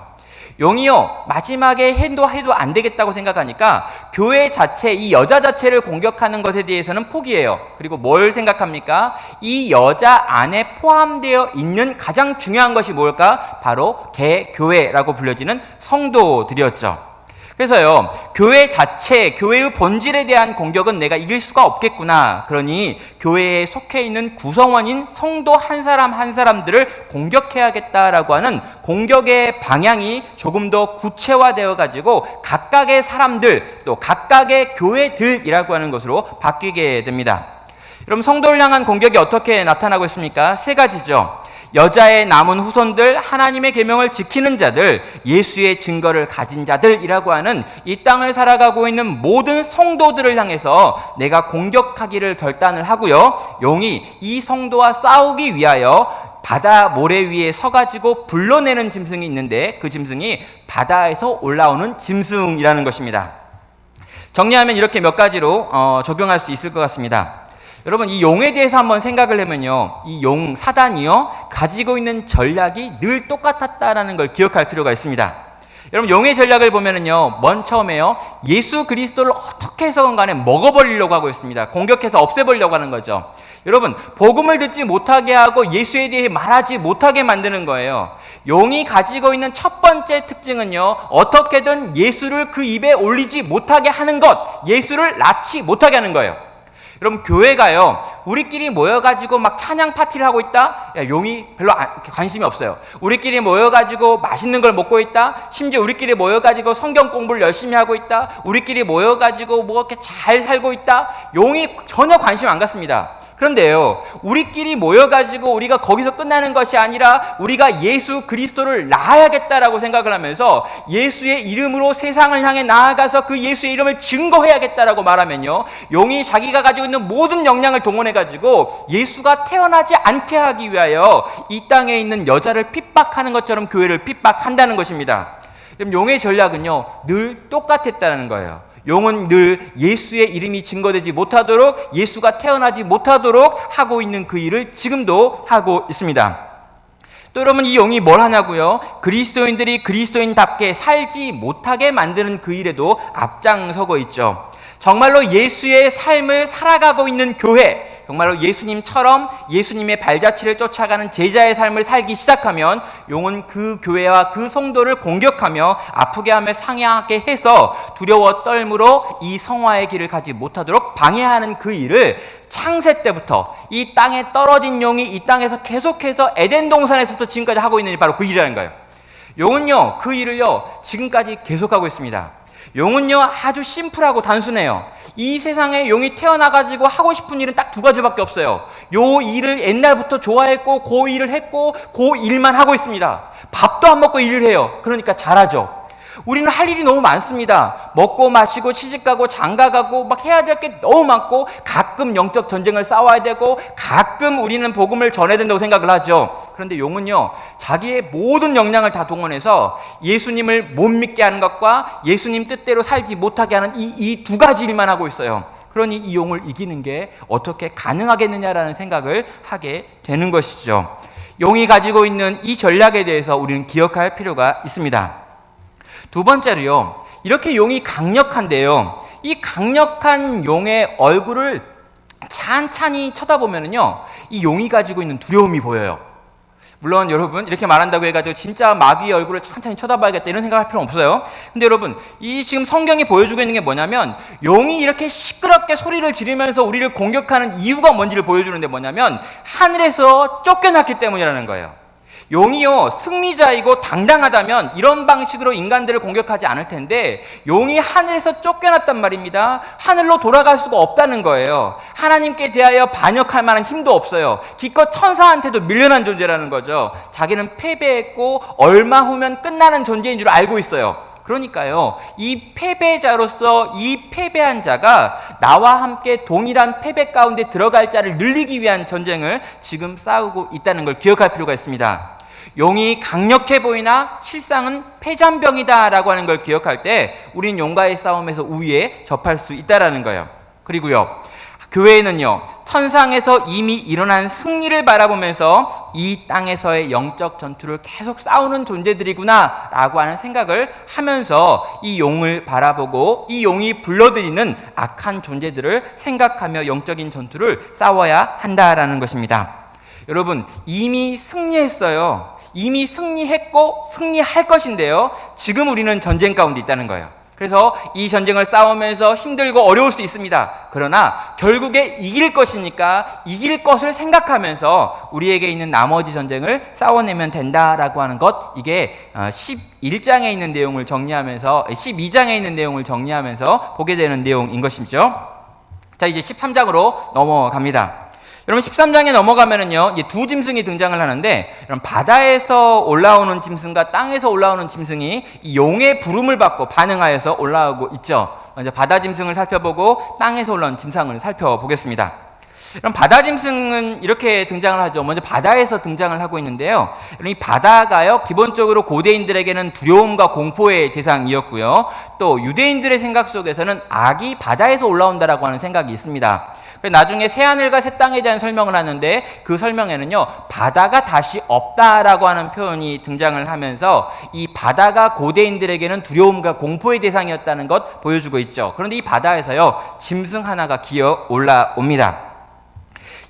용이요, 마지막에 해도 안 되겠다고 생각하니까 교회 자체, 이 여자 자체를 공격하는 것에 대해서는 포기해요. 그리고 뭘 생각합니까? 이 여자 안에 포함되어 있는 가장 중요한 것이 뭘까? 바로 개교회라고 불려지는 성도들이었죠. 그래서요, 교회 자체, 교회의 본질에 대한 공격은 내가 이길 수가 없겠구나. 그러니 교회에 속해 있는 구성원인 성도 한 사람 한 사람들을 공격해야겠다라고 하는 공격의 방향이 조금 더 구체화되어 가지고 각각의 사람들, 또 각각의 교회들이라고 하는 것으로 바뀌게 됩니다. 여러분, 성도를 향한 공격이 어떻게 나타나고 있습니까? 세 가지죠. 여자의 남은 후손들, 하나님의 계명을 지키는 자들, 예수의 증거를 가진 자들이라고 하는 이 땅을 살아가고 있는 모든 성도들을 향해서 내가 공격하기를 결단을 하고요, 용이 이 성도와 싸우기 위하여 바다 모래 위에 서가지고 불러내는 짐승이 있는데, 그 짐승이 바다에서 올라오는 짐승이라는 것입니다. 정리하면 이렇게 몇 가지로 적용할 수 있을 것 같습니다. 여러분, 이 용에 대해서 한번 생각을 하면요, 이 용, 사단이요, 가지고 있는 전략이 늘 똑같았다라는 걸 기억할 필요가 있습니다. 여러분, 용의 전략을 보면은요, 먼 처음에요, 예수 그리스도를 어떻게 해서건 간에 먹어버리려고 하고 있습니다. 공격해서 없애버리려고 하는 거죠. 여러분, 복음을 듣지 못하게 하고 예수에 대해 말하지 못하게 만드는 거예요. 용이 가지고 있는 첫 번째 특징은요, 어떻게든 예수를 그 입에 올리지 못하게 하는 것, 예수를 낳지 못하게 하는 거예요. 여러분, 교회가요, 우리끼리 모여가지고 막 찬양 파티를 하고 있다? 야, 용이 별로 관심이 없어요. 우리끼리 모여가지고 맛있는 걸 먹고 있다? 심지어 우리끼리 모여가지고 성경 공부를 열심히 하고 있다? 우리끼리 모여가지고 뭐 이렇게 잘 살고 있다? 용이 전혀 관심 안 갖습니다. 그런데요, 우리끼리 모여가지고 우리가 거기서 끝나는 것이 아니라 우리가 예수 그리스도를 낳아야겠다라고 생각을 하면서 예수의 이름으로 세상을 향해 나아가서 그 예수의 이름을 증거해야겠다라고 말하면요, 용이 자기가 가지고 있는 모든 역량을 동원해가지고 예수가 태어나지 않게 하기 위하여 이 땅에 있는 여자를 핍박하는 것처럼 교회를 핍박한다는 것입니다. 그럼 용의 전략은요, 늘 똑같았다는 거예요. 용은 늘 예수의 이름이 증거되지 못하도록, 예수가 태어나지 못하도록 하고 있는 그 일을 지금도 하고 있습니다. 또 여러분, 이 용이 뭘 하냐고요? 그리스도인들이 그리스도인답게 살지 못하게 만드는 그 일에도 앞장서고 있죠. 정말로 예수의 삶을 살아가고 있는 교회, 정말로 예수님처럼 예수님의 발자취를 쫓아가는 제자의 삶을 살기 시작하면 용은 그 교회와 그 성도를 공격하며 아프게 하며 상하게 해서 두려워 떨므로 이 성화의 길을 가지 못하도록 방해하는 그 일을 창세 때부터 이 땅에 떨어진 용이 이 땅에서 계속해서 에덴 동산에서부터 지금까지 하고 있는 일이 바로 그 일이라는 거예요. 용은요, 그 일을요, 지금까지 계속하고 있습니다. 용은요, 아주 심플하고 단순해요. 이 세상에 용이 태어나가지고 하고 싶은 일은 딱 두 가지밖에 없어요. 요 일을 옛날부터 좋아했고 그 일을 했고 그 일만 하고 있습니다. 밥도 안 먹고 일을 해요. 그러니까 잘하죠. 우리는 할 일이 너무 많습니다. 먹고 마시고 시집가고 장가가고 막 해야 될 게 너무 많고, 가끔 영적 전쟁을 싸워야 되고, 가끔 우리는 복음을 전해야 된다고 생각을 하죠. 그런데 용은요, 자기의 모든 역량을 다 동원해서 예수님을 못 믿게 하는 것과 예수님 뜻대로 살지 못하게 하는 이 두 가지 일만 하고 있어요. 그러니 이 용을 이기는 게 어떻게 가능하겠느냐라는 생각을 하게 되는 것이죠. 용이 가지고 있는 이 전략에 대해서 우리는 기억할 필요가 있습니다. 두 번째로요, 이렇게 용이 강력한데요, 이 강력한 용의 얼굴을 찬찬히 쳐다보면요, 이 용이 가지고 있는 두려움이 보여요. 물론 여러분, 이렇게 말한다고 해가지고 진짜 마귀의 얼굴을 찬찬히 쳐다봐야겠다 이런 생각할 필요는 없어요. 근데 여러분, 이 지금 성경이 보여주고 있는 게 뭐냐면, 용이 이렇게 시끄럽게 소리를 지르면서 우리를 공격하는 이유가 뭔지를 보여주는데 뭐냐면, 하늘에서 쫓겨났기 때문이라는 거예요. 용이요, 승리자이고 당당하다면 이런 방식으로 인간들을 공격하지 않을 텐데, 용이 하늘에서 쫓겨났단 말입니다. 하늘로 돌아갈 수가 없다는 거예요. 하나님께 대하여 반역할 만한 힘도 없어요. 기껏 천사한테도 밀려난 존재라는 거죠. 자기는 패배했고 얼마 후면 끝나는 존재인 줄 알고 있어요. 그러니까요, 이 패배자로서 이 패배한 자가 나와 함께 동일한 패배 가운데 들어갈 자를 늘리기 위한 전쟁을 지금 싸우고 있다는 걸 기억할 필요가 있습니다. 용이 강력해 보이나 실상은 패잔병이다라고 하는 걸 기억할 때 우린 용과의 싸움에서 우위에 접할 수 있다라는 거예요. 그리고요, 교회에는요, 천상에서 이미 일어난 승리를 바라보면서 이 땅에서의 영적 전투를 계속 싸우는 존재들이구나 라고 하는 생각을 하면서 이 용을 바라보고 이 용이 불러들이는 악한 존재들을 생각하며 영적인 전투를 싸워야 한다라는 것입니다. 여러분, 이미 승리했어요. 이미 승리했고 승리할 것인데요, 지금 우리는 전쟁 가운데 있다는 거예요. 그래서 이 전쟁을 싸우면서 힘들고 어려울 수 있습니다. 그러나 결국에 이길 것이니까 이길 것을 생각하면서 우리에게 있는 나머지 전쟁을 싸워내면 된다라고 하는 것, 이게 11장에 있는 내용을 정리하면서 12장에 있는 내용을 정리하면서 보게 되는 내용인 것이죠. 자, 이제 13장으로 넘어갑니다. 여러분, 13장에 넘어가면은요, 이제 두 짐승이 등장을 하는데, 여러분, 바다에서 올라오는 짐승과 땅에서 올라오는 짐승이 이 용의 부름을 받고 반응하여서 올라오고 있죠. 먼저 바다 짐승을 살펴보고 땅에서 올라온 짐승을 살펴보겠습니다. 그럼 바다 짐승은 이렇게 등장을 하죠. 먼저 바다에서 등장을 하고 있는데요, 이 바다가요, 기본적으로 고대인들에게는 두려움과 공포의 대상이었고요, 또 유대인들의 생각 속에서는 악이 바다에서 올라온다라고 하는 생각이 있습니다. 나중에 새하늘과 새 땅에 대한 설명을 하는데 그 설명에는요, 바다가 다시 없다라고 하는 표현이 등장을 하면서 이 바다가 고대인들에게는 두려움과 공포의 대상이었다는 것 보여주고 있죠. 그런데 이 바다에서요, 짐승 하나가 기어 올라옵니다.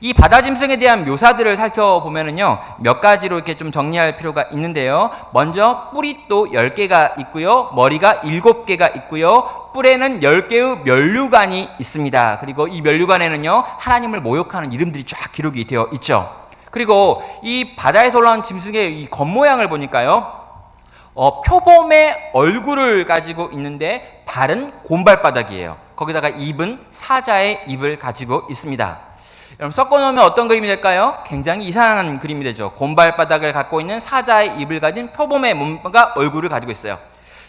이 바다 짐승에 대한 묘사들을 살펴보면은요, 몇 가지로 이렇게 좀 정리할 필요가 있는데요. 먼저 뿔이 또 10개가 있고요. 머리가 7개가 있고요. 뿔에는 10개의 면류관이 있습니다. 그리고 이 면류관에는요, 하나님을 모욕하는 이름들이 쫙 기록이 되어 있죠. 그리고 이 바다에서 올라온 짐승의 이 겉모양을 보니까요, 표범의 얼굴을 가지고 있는데 발은 곰발바닥이에요. 거기다가 입은 사자의 입을 가지고 있습니다. 여러분, 섞어놓으면 어떤 그림이 될까요? 굉장히 이상한 그림이 되죠. 곰발바닥을 갖고 있는 사자의 입을 가진 표범의 몸과 얼굴을 가지고 있어요.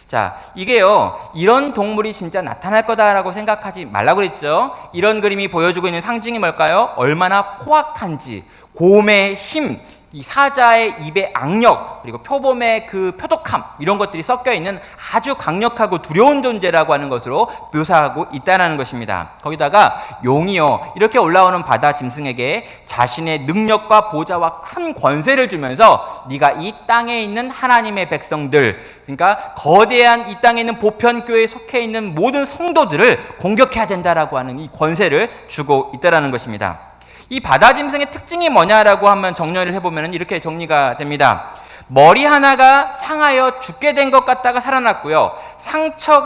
자, 이게요, 이런 동물이 진짜 나타날 거다라고 생각하지 말라고 그랬죠. 이런 그림이 보여주고 있는 상징이 뭘까요? 얼마나 포악한지, 곰의 힘, 이 사자의 입의 악력, 그리고 표범의 그 표독함, 이런 것들이 섞여 있는 아주 강력하고 두려운 존재라고 하는 것으로 묘사하고 있다는 것입니다. 거기다가 용이요, 이렇게 올라오는 바다 짐승에게 자신의 능력과 보좌와 큰 권세를 주면서 네가 이 땅에 있는 하나님의 백성들, 그러니까 거대한 이 땅에 있는 보편교회에 속해 있는 모든 성도들을 공격해야 된다라고 하는 이 권세를 주고 있다는 것입니다. 이 바다 짐승의 특징이 뭐냐라고 한번 정리를 해보면 이렇게 정리가 됩니다. 머리 하나가 상하여 죽게 된 것 같다가 살아났고요. 상처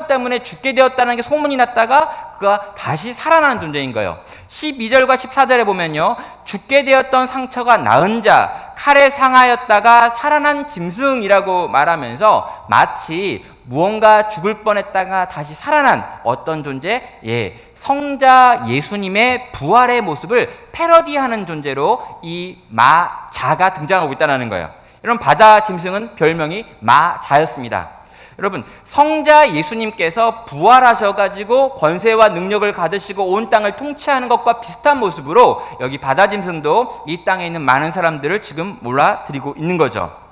때문에 죽게 되었다는 게 소문이 났다가 그가 다시 살아나는 존재인 거예요. 12절과 14절에 보면요, 죽게 되었던 상처가 나은 자, 칼에 상하였다가 살아난 짐승이라고 말하면서 마치 무언가 죽을 뻔했다가 다시 살아난 어떤 존재, 성자 예수님의 부활의 모습을 패러디하는 존재로 이 마자가 등장하고 있다는 거예요. 여러분, 바다 짐승은 별명이 마자였습니다. 여러분, 성자 예수님께서 부활하셔가지고 권세와 능력을 가지시고 온 땅을 통치하는 것과 비슷한 모습으로 여기 바다 짐승도 이 땅에 있는 많은 사람들을 지금 몰아들이고 있는 거죠.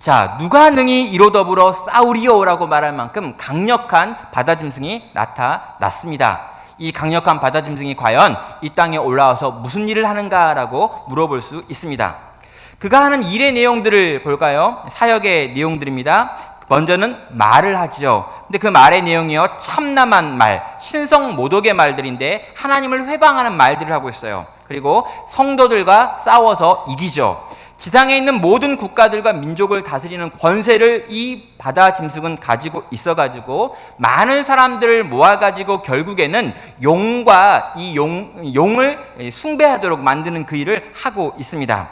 자, 누가 능히 이로 더불어 싸우리오라고 말할 만큼 강력한 바다 짐승이 나타났습니다. 이 강력한 바다 짐승이 과연 이 땅에 올라와서 무슨 일을 하는가라고 물어볼 수 있습니다. 그가 하는 일의 내용들을 볼까요? 사역의 내용들입니다. 먼저는 말을 하지요. 근데 그 말의 내용이요, 참남한 말, 신성모독의 말들인데 하나님을 회방하는 말들을 하고 있어요. 그리고 성도들과 싸워서 이기죠. 지상에 있는 모든 국가들과 민족을 다스리는 권세를 이 바다 짐승은 가지고 있어가지고 많은 사람들을 모아가지고 결국에는 용과 이 용을 숭배하도록 만드는 그 일을 하고 있습니다.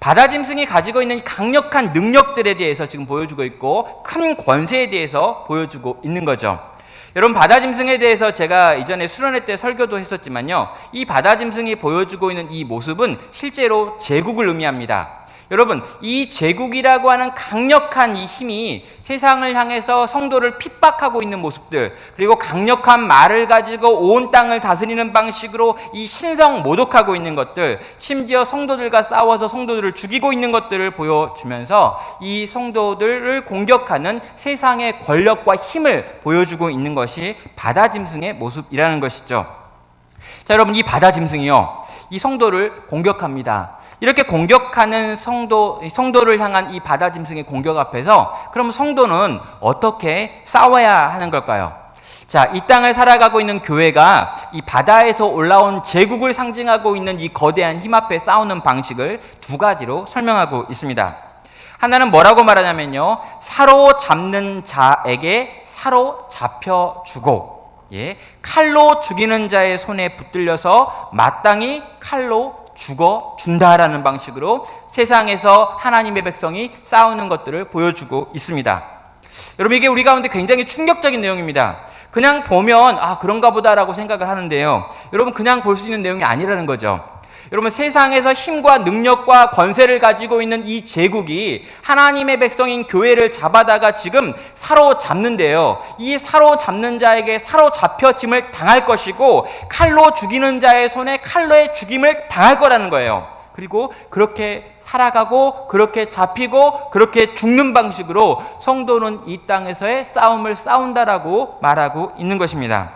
바다 짐승이 가지고 있는 강력한 능력들에 대해서 지금 보여주고 있고 큰 권세에 대해서 보여주고 있는 거죠. 여러분, 바다 짐승에 대해서 제가 이전에 수련회 때 설교도 했었지만요, 이 바다 짐승이 보여주고 있는 이 모습은 실제로 제국을 의미합니다. 여러분, 이 제국이라고 하는 강력한 이 힘이 세상을 향해서 성도를 핍박하고 있는 모습들, 그리고 강력한 말을 가지고 온 땅을 다스리는 방식으로 이 신성 모독하고 있는 것들, 심지어 성도들과 싸워서 성도들을 죽이고 있는 것들을 보여주면서 이 성도들을 공격하는 세상의 권력과 힘을 보여주고 있는 것이 바다 짐승의 모습이라는 것이죠. 자, 여러분, 이 바다 짐승이요, 이 성도를 공격합니다. 이렇게 공격하는 성도를 향한 이 바다 짐승의 공격 앞에서 그럼 성도는 어떻게 싸워야 하는 걸까요? 자, 이 땅을 살아가고 있는 교회가 이 바다에서 올라온 제국을 상징하고 있는 이 거대한 힘 앞에 싸우는 방식을 두 가지로 설명하고 있습니다. 하나는 뭐라고 말하냐면요, 사로잡는 자에게 사로잡혀주고, 칼로 죽이는 자의 손에 붙들려서 마땅히 칼로 죽어준다라는 방식으로 세상에서 하나님의 백성이 싸우는 것들을 보여주고 있습니다. 여러분, 이게 우리 가운데 굉장히 충격적인 내용입니다. 그냥 보면 그런가 보다라고 생각을 하는데요, 여러분, 그냥 볼 수 있는 내용이 아니라는 거죠. 여러분, 세상에서 힘과 능력과 권세를 가지고 있는 이 제국이 하나님의 백성인 교회를 잡아다가 지금 사로잡는데요, 이 사로잡는 자에게 사로잡혀짐을 당할 것이고 칼로 죽이는 자의 손에 칼로의 죽임을 당할 거라는 거예요. 그리고 그렇게 살아가고 그렇게 잡히고 그렇게 죽는 방식으로 성도는 이 땅에서의 싸움을 싸운다라고 말하고 있는 것입니다.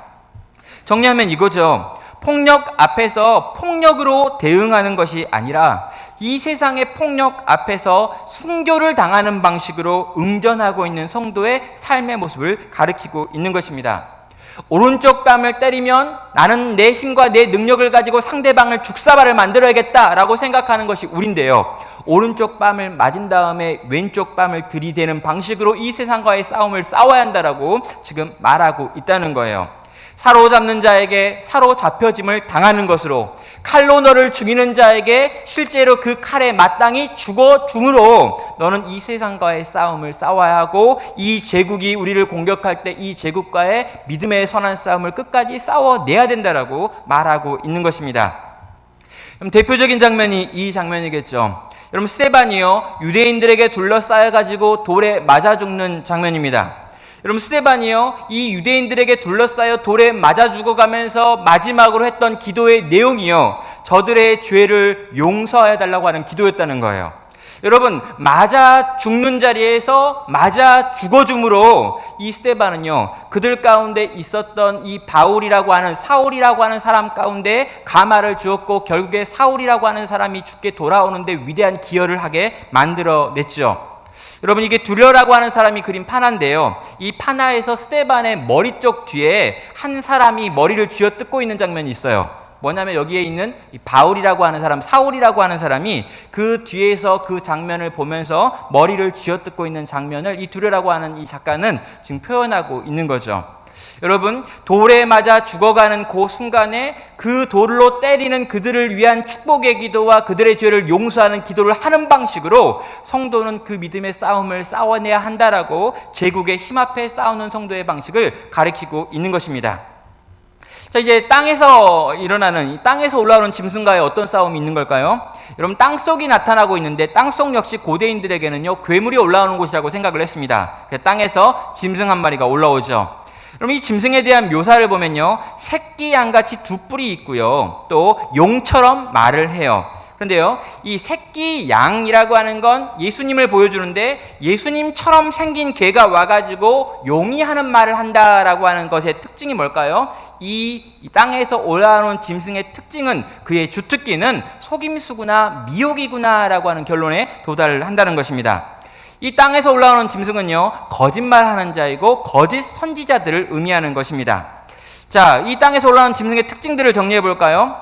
정리하면 이거죠. 폭력 앞에서 폭력으로 대응하는 것이 아니라 이 세상의 폭력 앞에서 순교를 당하는 방식으로 응전하고 있는 성도의 삶의 모습을 가리키고 있는 것입니다. 오른쪽 뺨을 때리면 나는 내 힘과 내 능력을 가지고 상대방을 죽사발을 만들어야겠다라고 생각하는 것이 우린데요. 오른쪽 뺨을 맞은 다음에 왼쪽 뺨을 들이대는 방식으로 이 세상과의 싸움을 싸워야 한다라고 지금 말하고 있다는 거예요. 사로잡는 자에게 사로잡혀짐을 당하는 것으로, 칼로 너를 죽이는 자에게 실제로 그 칼에 마땅히 죽어줌으로 너는 이 세상과의 싸움을 싸워야 하고, 이 제국이 우리를 공격할 때 이 제국과의 믿음의 선한 싸움을 끝까지 싸워내야 된다라고 말하고 있는 것입니다. 그럼 대표적인 장면이 이 장면이겠죠. 여러분, 스데반이요, 유대인들에게 둘러싸여가지고 돌에 맞아 죽는 장면입니다. 여러분, 스데반이요, 이 유대인들에게 둘러싸여 돌에 맞아 죽어가면서 마지막으로 했던 기도의 내용이요, 저들의 죄를 용서해달라고 하는 기도였다는 거예요. 여러분, 맞아 죽는 자리에서 맞아 죽어줌으로 이 스데반은요, 그들 가운데 있었던 이 바울이라고 하는, 사울이라고 하는 사람 가운데 가마를 주었고 결국에 사울이라고 하는 사람이 죽게 돌아오는데 위대한 기여를 하게 만들어냈죠. 여러분, 이게 두려라고 하는 사람이 그린 파나인데요, 이 파나에서 스데반의 머리 쪽 뒤에 한 사람이 머리를 쥐어뜯고 있는 장면이 있어요. 뭐냐면 여기에 있는 이 바울이라고 하는 사람, 사울이라고 하는 사람이 그 뒤에서 그 장면을 보면서 머리를 쥐어뜯고 있는 장면을 이 두려라고 하는 이 작가는 지금 표현하고 있는 거죠. 여러분, 돌에 맞아 죽어가는 그 순간에 그 돌로 때리는 그들을 위한 축복의 기도와 그들의 죄를 용서하는 기도를 하는 방식으로 성도는 그 믿음의 싸움을 싸워내야 한다라고 제국의 힘 앞에 싸우는 성도의 방식을 가리키고 있는 것입니다. 자, 이제 땅에서 올라오는 짐승과의 어떤 싸움이 있는 걸까요? 여러분, 땅속이 나타나고 있는데 땅속 역시 고대인들에게는요, 괴물이 올라오는 곳이라고 생각을 했습니다. 땅에서 짐승 한 마리가 올라오죠. 그럼 이 짐승에 대한 묘사를 보면요, 새끼 양같이 두 뿔이 있고요, 또 용처럼 말을 해요. 그런데요, 이 새끼 양이라고 하는 건 예수님을 보여주는데, 예수님처럼 생긴 개가 와가지고 용이 하는 말을 한다라고 하는 것의 특징이 뭘까요? 이 땅에서 올라오는 짐승의 특징은, 그의 주특기는 속임수구나 미혹이구나라고 하는 결론에 도달을 한다는 것입니다. 이 땅에서 올라오는 짐승은요, 거짓말하는 자이고 거짓 선지자들을 의미하는 것입니다. 자, 이 땅에서 올라오는 짐승의 특징들을 정리해 볼까요?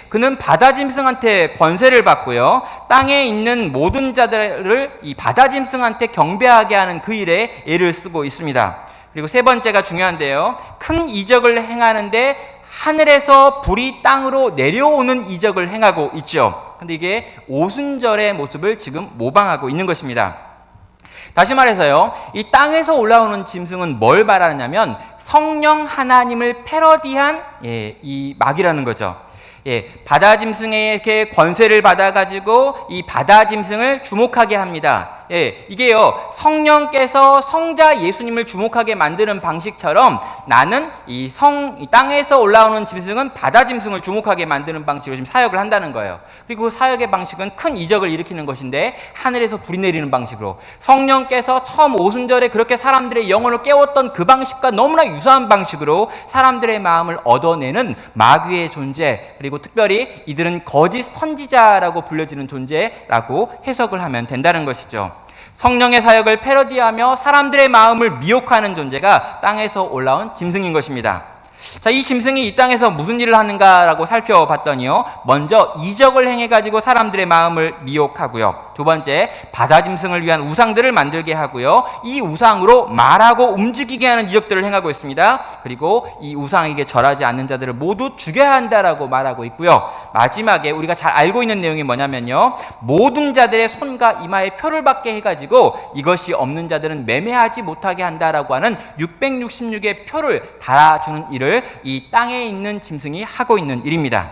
그는 바다 짐승한테 권세를 받고요, 땅에 있는 모든 자들을 이 바다 짐승한테 경배하게 하는 그 일에 애를 쓰고 있습니다. 그리고 세 번째가 중요한데요, 큰 이적을 행하는데 하늘에서 불이 땅으로 내려오는 이적을 행하고 있죠. 근데 이게 오순절의 모습을 지금 모방하고 있는 것입니다. 다시 말해서요, 이 땅에서 올라오는 짐승은 뭘 말하느냐면 성령 하나님을 패러디한 이 막이라는 거죠. 바다 짐승에게 권세를 받아가지고 이 바다 짐승을 주목하게 합니다. 이게요, 성령께서 성자 예수님을 주목하게 만드는 방식처럼 나는 이 땅에서 올라오는 짐승은 바다 짐승을 주목하게 만드는 방식으로 지금 사역을 한다는 거예요. 그리고 그 사역의 방식은 큰 이적을 일으키는 것인데, 하늘에서 불이 내리는 방식으로 성령께서 처음 오순절에 그렇게 사람들의 영혼을 깨웠던 그 방식과 너무나 유사한 방식으로 사람들의 마음을 얻어내는 마귀의 존재, 그리고 특별히 이들은 거짓 선지자라고 불려지는 존재라고 해석을 하면 된다는 것이죠. 성령의 사역을 패러디하며 사람들의 마음을 미혹하는 존재가 땅에서 올라온 짐승인 것입니다. 자, 이 짐승이 이 땅에서 무슨 일을 하는가라고 살펴봤더니요, 먼저 이적을 행해가지고 사람들의 마음을 미혹하고요, 두 번째, 바다 짐승을 위한 우상들을 만들게 하고요, 이 우상으로 말하고 움직이게 하는 이적들을 행하고 있습니다. 그리고 이 우상에게 절하지 않는 자들을 모두 죽여야 한다라고 말하고 있고요, 마지막에 우리가 잘 알고 있는 내용이 뭐냐면요, 모든 자들의 손과 이마에 표를 받게 해가지고 이것이 없는 자들은 매매하지 못하게 한다라고 하는 666의 표를 달아주는 일을 이 땅에 있는 짐승이 하고 있는 일입니다.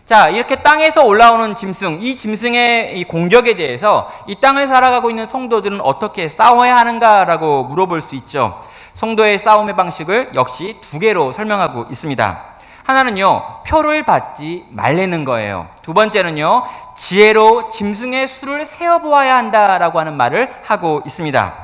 자, 이렇게 땅에서 올라오는 짐승, 이 짐승의 이 공격에 대해서 이 땅을 살아가고 있는 성도들은 어떻게 싸워야 하는가라고 물어볼 수 있죠. 성도의 싸움의 방식을 역시 두 개로 설명하고 있습니다. 하나는요, 표를 받지 말라는 거예요. 두 번째는요, 지혜로 짐승의 수를 세어보아야 한다라고 하는 말을 하고 있습니다.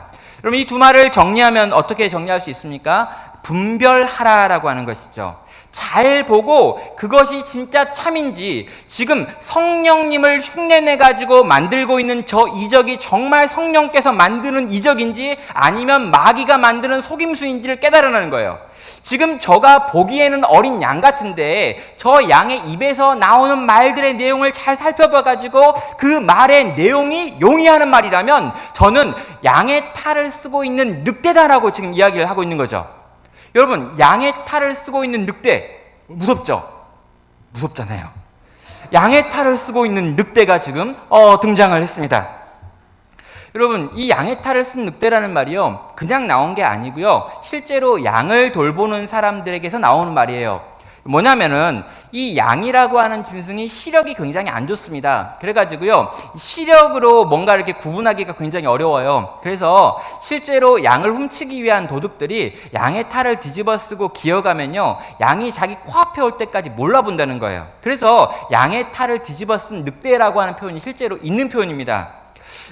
그럼 이 두 말을 정리하면 어떻게 정리할 수 있습니까? 분별하라라고 하는 것이죠. 잘 보고 그것이 진짜 참인지, 지금 성령님을 흉내내가지고 만들고 있는 저 이적이 정말 성령께서 만드는 이적인지 아니면 마귀가 만드는 속임수인지를 깨달으라는 거예요. 지금 저가 보기에는 어린 양 같은데 저 양의 입에서 나오는 말들의 내용을 잘 살펴봐가지고 그 말의 내용이 용이 하는 말이라면 저는 양의 탈을 쓰고 있는 늑대다라고 지금 이야기를 하고 있는 거죠. 여러분, 양의 탈을 쓰고 있는 늑대 무섭죠? 무섭잖아요. 양의 탈을 쓰고 있는 늑대가 지금 등장을 했습니다. 여러분, 이 양의 탈을 쓴 늑대라는 말이요, 그냥 나온 게 아니고요, 실제로 양을 돌보는 사람들에게서 나오는 말이에요. 뭐냐면은 이 양이라고 하는 짐승이 시력이 굉장히 안 좋습니다. 그래가지고요, 시력으로 뭔가 이렇게 구분하기가 굉장히 어려워요. 그래서 실제로 양을 훔치기 위한 도둑들이 양의 탈을 뒤집어 쓰고 기어가면요, 양이 자기 코앞에 올 때까지 몰라본다는 거예요. 그래서 양의 탈을 뒤집어 쓴 늑대라고 하는 표현이 실제로 있는 표현입니다.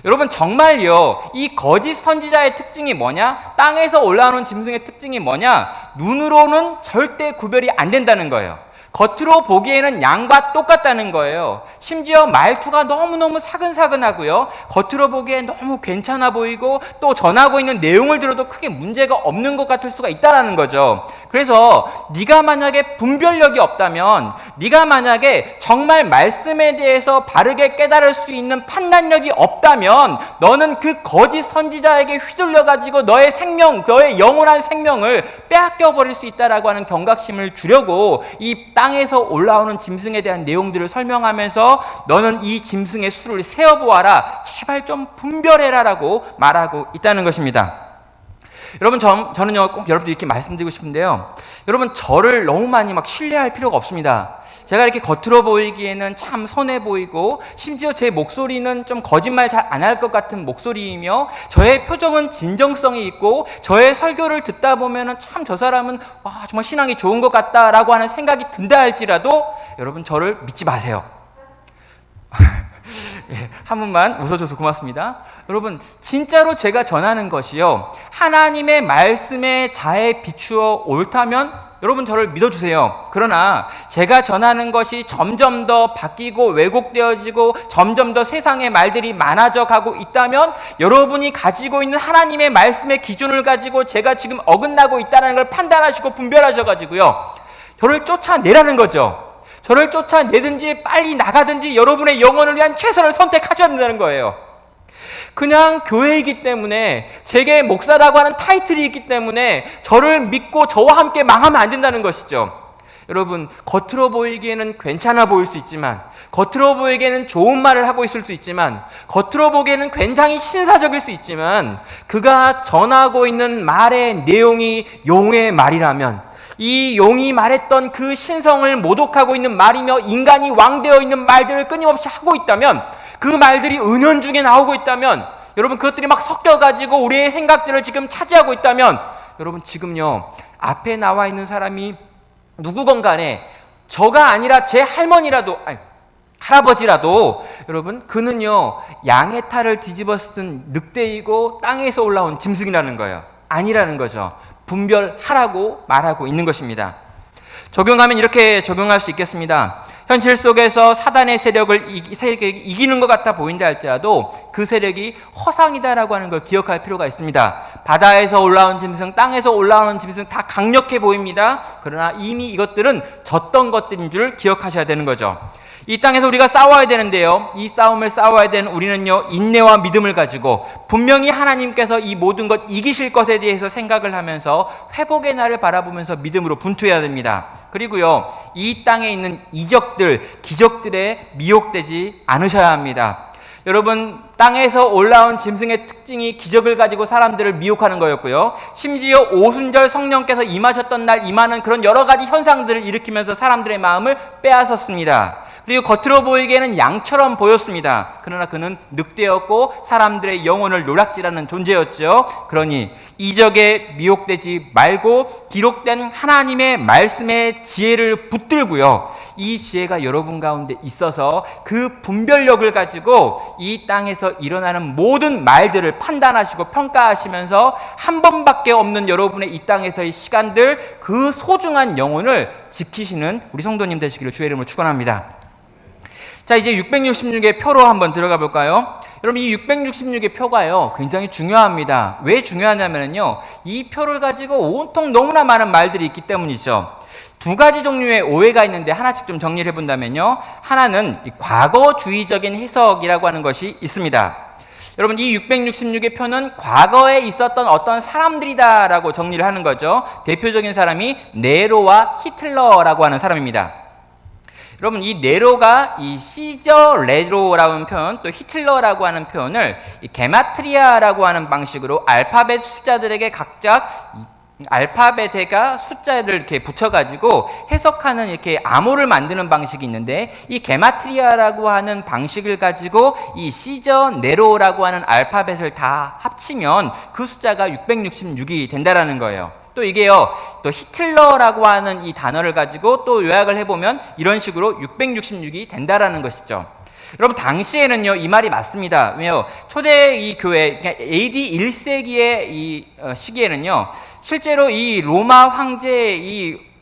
여러분, 정말요, 이 거짓 선지자의 특징이 뭐냐? 땅에서 올라오는 짐승의 특징이 뭐냐? 눈으로는 절대 구별이 안 된다는 거예요. 겉으로 보기에는 양과 똑같다는 거예요. 심지어 말투가 너무너무 사근사근하고요, 겉으로 보기에 너무 괜찮아 보이고 또 전하고 있는 내용을 들어도 크게 문제가 없는 것 같을 수가 있다는 거죠. 그래서 네가 만약에 분별력이 없다면, 네가 만약에 정말 말씀에 대해서 바르게 깨달을 수 있는 판단력이 없다면 너는 그 거짓 선지자에게 휘둘려가지고 너의 생명, 너의 영원한 생명을 빼앗겨 버릴 수 있다라고 하는 경각심을 주려고 이 땅에서 올라오는 짐승에 대한 내용들을 설명하면서 너는 이 짐승의 수를 세어보아라, 제발 좀 분별해라라고 말하고 있다는 것입니다. 여러분, 저는요, 꼭 여러분들 이렇게 말씀드리고 싶은데요, 여러분, 저를 너무 많이 막 신뢰할 필요가 없습니다. 제가 이렇게 겉으로 보이기에는 참 선해 보이고, 심지어 제 목소리는 좀 거짓말 잘 안 할 것 같은 목소리이며, 저의 표정은 진정성이 있고, 저의 설교를 듣다 보면은 참 저 사람은 정말 신앙이 좋은 것 같다라고 하는 생각이 든다 할지라도 여러분, 저를 믿지 마세요. 예, 한 분만 웃어줘서 고맙습니다. 여러분, 진짜로 제가 전하는 것이요, 하나님의 말씀에 잘 비추어 옳다면 여러분, 저를 믿어주세요. 그러나 제가 전하는 것이 점점 더 바뀌고 왜곡되어지고 점점 더 세상의 말들이 많아져 가고 있다면 여러분이 가지고 있는 하나님의 말씀의 기준을 가지고 제가 지금 어긋나고 있다는 걸 판단하시고 분별하셔가지고요, 저를 쫓아내라는 거죠. 저를 쫓아내든지 빨리 나가든지 여러분의 영혼을 위한 최선을 선택하셔야 된다는 거예요. 그냥 교회이기 때문에, 제게 목사라고 하는 타이틀이 있기 때문에 저를 믿고 저와 함께 망하면 안 된다는 것이죠. 여러분, 겉으로 보이기에는 괜찮아 보일 수 있지만, 겉으로 보이기에는 좋은 말을 하고 있을 수 있지만, 겉으로 보기에는 굉장히 신사적일 수 있지만, 그가 전하고 있는 말의 내용이 용의 말이라면, 이 용이 말했던 그 신성을 모독하고 있는 말이며 인간이 왕되어 있는 말들을 끊임없이 하고 있다면, 그 말들이 은연중에 나오고 있다면, 여러분, 그것들이 막 섞여가지고 우리의 생각들을 지금 차지하고 있다면, 여러분, 지금요, 앞에 나와 있는 사람이 누구건 간에 저가 아니라 제 할머니라도, 할아버지라도, 여러분, 그는요, 양의 탈을 뒤집어 쓴 늑대이고 땅에서 올라온 짐승이라는 거예요. 아니라는 거죠. 분별하라고 말하고 있는 것입니다. 적용하면 이렇게 적용할 수 있겠습니다. 현실 속에서 사단의 세력을 이기는 것 같아 보인다 할지라도 그 세력이 허상이다라고 하는 걸 기억할 필요가 있습니다. 바다에서 올라온 짐승, 땅에서 올라오는 짐승 다 강력해 보입니다. 그러나 이미 이것들은 졌던 것들인 줄 기억하셔야 되는 거죠. 이 땅에서 우리가 싸워야 되는데요, 이 싸움을 싸워야 되는 우리는요, 인내와 믿음을 가지고 분명히 하나님께서 이 모든 것 이기실 것에 대해서 생각을 하면서 회복의 날을 바라보면서 믿음으로 분투해야 됩니다. 그리고요, 이 땅에 있는 이적들, 기적들에 미혹되지 않으셔야 합니다. 여러분, 땅에서 올라온 짐승의 특징이 기적을 가지고 사람들을 미혹하는 거였고요, 심지어 오순절 성령께서 임하셨던 날 임하는 그런 여러 가지 현상들을 일으키면서 사람들의 마음을 빼앗았습니다. 그리고 겉으로 보이기에는 양처럼 보였습니다. 그러나 그는 늑대였고 사람들의 영혼을 노략질하는 존재였죠. 그러니 이적에 미혹되지 말고 기록된 하나님의 말씀의 지혜를 붙들고요, 이 지혜가 여러분 가운데 있어서 그 분별력을 가지고 이 땅에서 일어나는 모든 말들을 판단하시고 평가하시면서 한 번밖에 없는 여러분의 이 땅에서의 시간들, 그 소중한 영혼을 지키시는 우리 성도님 되시기를 주의 이름으로 축원합니다. 자, 이제 666의 표로 한번 들어가 볼까요? 여러분, 이 666의 표가요, 굉장히 중요합니다. 왜 중요하냐면요, 이 표를 가지고 온통 너무나 많은 말들이 있기 때문이죠. 두 가지 종류의 오해가 있는데 하나씩 좀 정리를 해본다면요, 하나는 과거주의적인 해석이라고 하는 것이 있습니다. 여러분, 이 666의 표는 과거에 있었던 어떤 사람들이다라고 정리를 하는 거죠. 대표적인 사람이 네로와 히틀러라고 하는 사람입니다. 여러분, 이 네로가 이 시저 네로라는 표현, 또 히틀러라고 하는 표현을 이 게마트리아라고 하는 방식으로 알파벳 숫자들에게 각각 알파벳에가 숫자를 이렇게 붙여가지고 해석하는 이렇게 암호를 만드는 방식이 있는데, 이 게마트리아라고 하는 방식을 가지고 이 시저 네로라고 하는 알파벳을 다 합치면 그 숫자가 666이 된다라는 거예요. 또 이게요, 또 히틀러라고 하는 이 단어를 가지고 또 요약을 해보면 이런 식으로 666이 된다라는 것이죠. 여러분, 당시에는요, 이 말이 맞습니다. 왜요? 초대 이 교회, 그러니까 AD 1세기의 이 시기에는요, 실제로 이 로마 황제의 이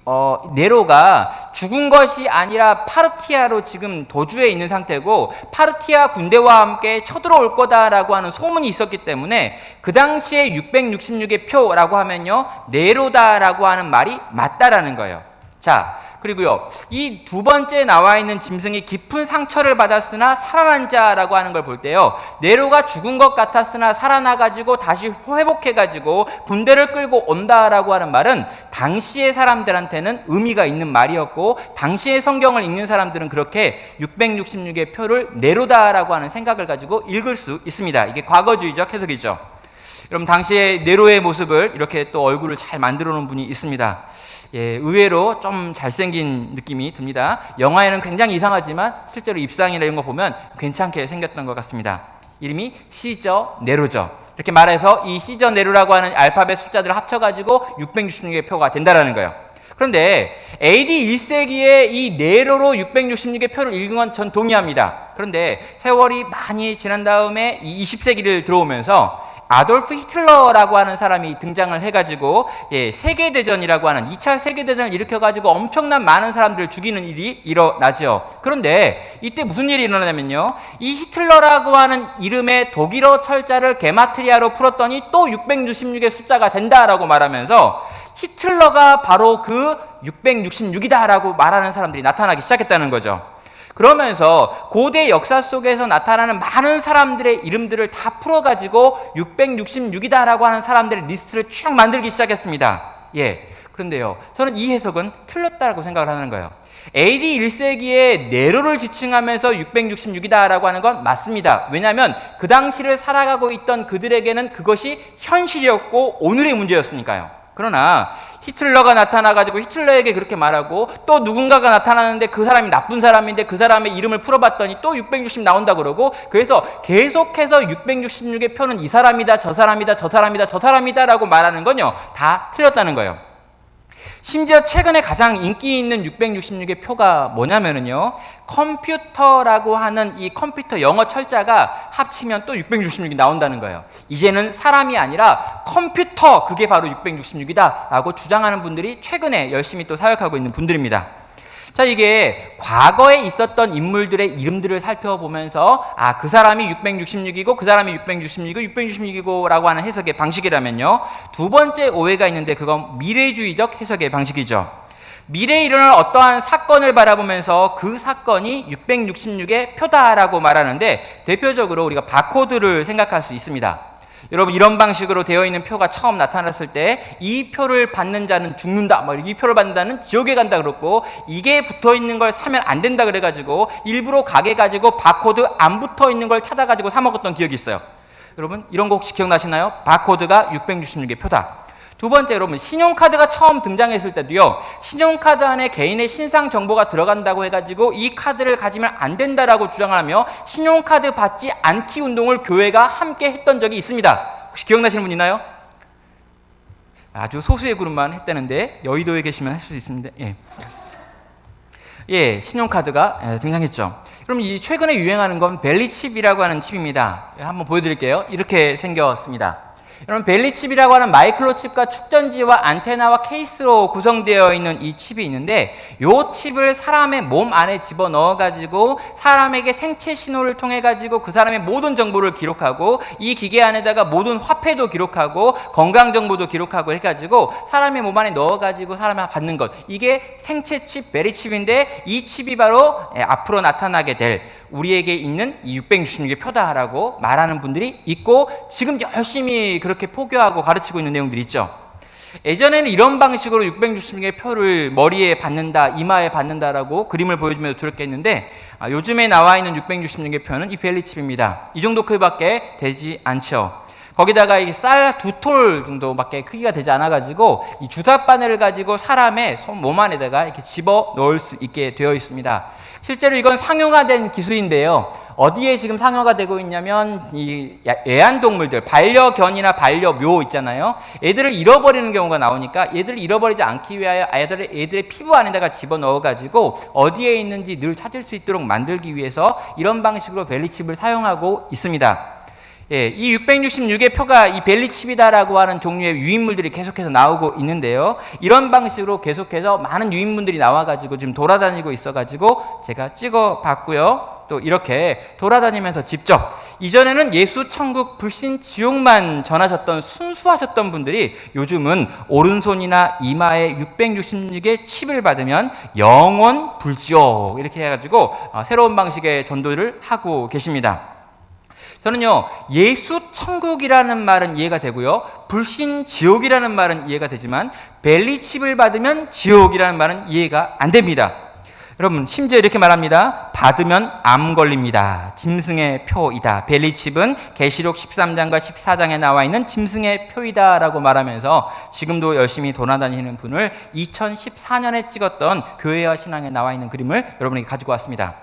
네로가 죽은 것이 아니라 파르티아로 지금 도주해 있는 상태고, 파르티아 군대와 함께 쳐들어올 거다라고 하는 소문이 있었기 때문에 그 당시에 666의 표라고 하면요, 네로다라고 하는 말이 맞다라는 거예요. 자, 그리고요, 이 두 번째 나와 있는 짐승이 깊은 상처를 받았으나 살아난 자라고 하는 걸 볼 때요, 네로가 죽은 것 같았으나 살아나가지고 다시 회복해가지고 군대를 끌고 온다라고 하는 말은 당시의 사람들한테는 의미가 있는 말이었고, 당시의 성경을 읽는 사람들은 그렇게 666의 표를 네로다라고 하는 생각을 가지고 읽을 수 있습니다. 이게 과거주의적 해석이죠. 여러분, 당시의 네로의 모습을 이렇게 또 얼굴을 잘 만들어 놓은 분이 있습니다. 예, 의외로 좀 잘생긴 느낌이 듭니다. 영화에는 굉장히 이상하지만 실제로 입상이나 이런 거 보면 괜찮게 생겼던 것 같습니다. 이름이 시저 네로죠. 이렇게 말해서 이 시저 네로라고 하는 알파벳 숫자들을 합쳐가지고 666의 표가 된다라는 거예요. 그런데 AD 1세기에 이 네로로 666의 표를 읽은 건 전 동의합니다. 그런데 세월이 많이 지난 다음에 이 20세기를 들어오면서 아돌프 히틀러라고 하는 사람이 등장을 해가지고, 예, 세계대전이라고 하는 2차 세계대전을 일으켜가지고 엄청난 많은 사람들을 죽이는 일이 일어나죠. 그런데 이때 무슨 일이 일어나냐면요, 이 히틀러라고 하는 이름의 독일어 철자를 게마트리아로 풀었더니 또 666의 숫자가 된다라고 말하면서 히틀러가 바로 그 666이다라고 말하는 사람들이 나타나기 시작했다는 거죠. 그러면서 고대 역사 속에서 나타나는 많은 사람들의 이름들을 다 풀어가지고 666이다라고 하는 사람들의 리스트를 쭉 만들기 시작했습니다. 예. 그런데요, 저는 이 해석은 틀렸다고 생각을 하는 거예요. AD 1세기에 네로를 지칭하면서 666이다라고 하는 건 맞습니다. 왜냐하면 그 당시를 살아가고 있던 그들에게는 그것이 현실이었고 오늘의 문제였으니까요. 그러나 히틀러가 나타나가지고 히틀러에게 그렇게 말하고, 또 누군가가 나타나는데 그 사람이 나쁜 사람인데 그 사람의 이름을 풀어봤더니 또 660 나온다 그러고, 그래서 계속해서 666의 표는 이 사람이다, 저 사람이다, 저 사람이다, 저 사람이다 라고 말하는 건요, 다 틀렸다는 거예요. 심지어 최근에 가장 인기 있는 666의 표가 뭐냐면요, 컴퓨터라고 하는 이 컴퓨터 영어 철자가 합치면 또 666이 나온다는 거예요. 이제는 사람이 아니라 컴퓨터, 그게 바로 666이다 라고 주장하는 분들이 최근에 열심히 또 사역하고 있는 분들입니다. 자, 이게 과거에 있었던 인물들의 이름들을 살펴보면서 그 사람이 666이고 그 사람이 666이고 666이고 라고 하는 해석의 방식이라면요, 두 번째 오해가 있는데 그건 미래주의적 해석의 방식이죠. 미래에 일어날 어떠한 사건을 바라보면서 그 사건이 666의 표다라고 말하는데, 대표적으로 우리가 바코드를 생각할 수 있습니다. 여러분, 이런 방식으로 되어 있는 표가 처음 나타났을 때 이 표를 받는 자는 죽는다, 이 표를 받는 자는 지옥에 간다 그랬고, 이게 붙어 있는 걸 사면 안 된다 그래가지고 일부러 가게 가지고 바코드 안 붙어 있는 걸 찾아가지고 사 먹었던 기억이 있어요. 여러분, 이런 거 혹시 기억나시나요? 바코드가 666의 표다. 두 번째, 여러분, 신용카드가 처음 등장했을 때도요, 신용카드 안에 개인의 신상 정보가 들어간다고 해가지고 이 카드를 가지면 안 된다라고 주장하며 신용카드 받지 않기 운동을 교회가 함께 했던 적이 있습니다. 혹시 기억나시는 분 있나요? 아주 소수의 그룹만 했다는데 여의도에 계시면 할 수 있습니다. 예. 신용카드가 등장했죠. 그럼 이 최근에 유행하는 건 벨리칩이라고 하는 칩입니다. 한번 보여드릴게요. 이렇게 생겼습니다. 여러분, 벨리칩이라고 하는 마이크로칩과 축전지와 안테나와 케이스로 구성되어 있는 이 칩이 있는데, 이 칩을 사람의 몸 안에 집어넣어 가지고 사람에게 생체 신호를 통해 가지고 그 사람의 모든 정보를 기록하고, 이 기계 안에다가 모든 화폐도 기록하고 건강 정보도 기록하고 해가지고 사람의 몸 안에 넣어 가지고 사람이 받는 것, 이게 생체 칩 벨리칩인데, 이 칩이 바로 앞으로 나타나게 될 우리에게 있는 이 666의 표다라고 말하는 분들이 있고, 지금 열심히 그렇게 포교하고 가르치고 있는 내용들이 있죠. 예전에는 이런 방식으로 666의 표를 머리에 받는다, 이마에 받는다라고 그림을 보여주면서 저렇게 했는데, 요즘에 나와 있는 666의 표는 이 벨리칩입니다. 이 정도 크기밖에 되지 않죠. 거기다가 이게 쌀 2톨 정도밖에 크기가 되지 않아가지고 이 주사 바늘을 가지고 사람의 몸 안에다가 이렇게 집어 넣을 수 있게 되어 있습니다. 실제로 이건 상용화된 기술인데요. 어디에 지금 상용화가 되고 있냐면 이 애완동물들, 반려견이나 반려묘 있잖아요. 애들을 잃어버리는 경우가 나오니까 얘들을 잃어버리지 않기 위하여 애들의 피부 안에다가 집어넣어가지고 어디에 있는지 늘 찾을 수 있도록 만들기 위해서 이런 방식으로 벨리칩을 사용하고 있습니다. 이 666의 표가 이 벨리칩이다라고 하는 종류의 유인물들이 계속해서 나오고 있는데요. 이런 방식으로 계속해서 많은 유인물들이 나와가지고 지금 돌아다니고 있어가지고 제가 찍어봤고요. 또 이렇게 돌아다니면서 직접, 이전에는 예수, 천국, 불신, 지옥만 전하셨던 순수하셨던 분들이 요즘은 오른손이나 이마에 666의 칩을 받으면 영원 불지옥 이렇게 해가지고 새로운 방식의 전도를 하고 계십니다. 저는요, 예수 천국이라는 말은 이해가 되고요, 불신 지옥이라는 말은 이해가 되지만 벨리칩을 받으면 지옥이라는 말은 이해가 안 됩니다. 여러분, 심지어 이렇게 말합니다. 받으면 암 걸립니다. 짐승의 표이다. 벨리칩은 계시록 13장과 14장에 나와 있는 짐승의 표이다 라고 말하면서 지금도 열심히 돌아다니는 분을 2014년에 찍었던 교회와 신앙에 나와 있는 그림을 여러분에게 가지고 왔습니다.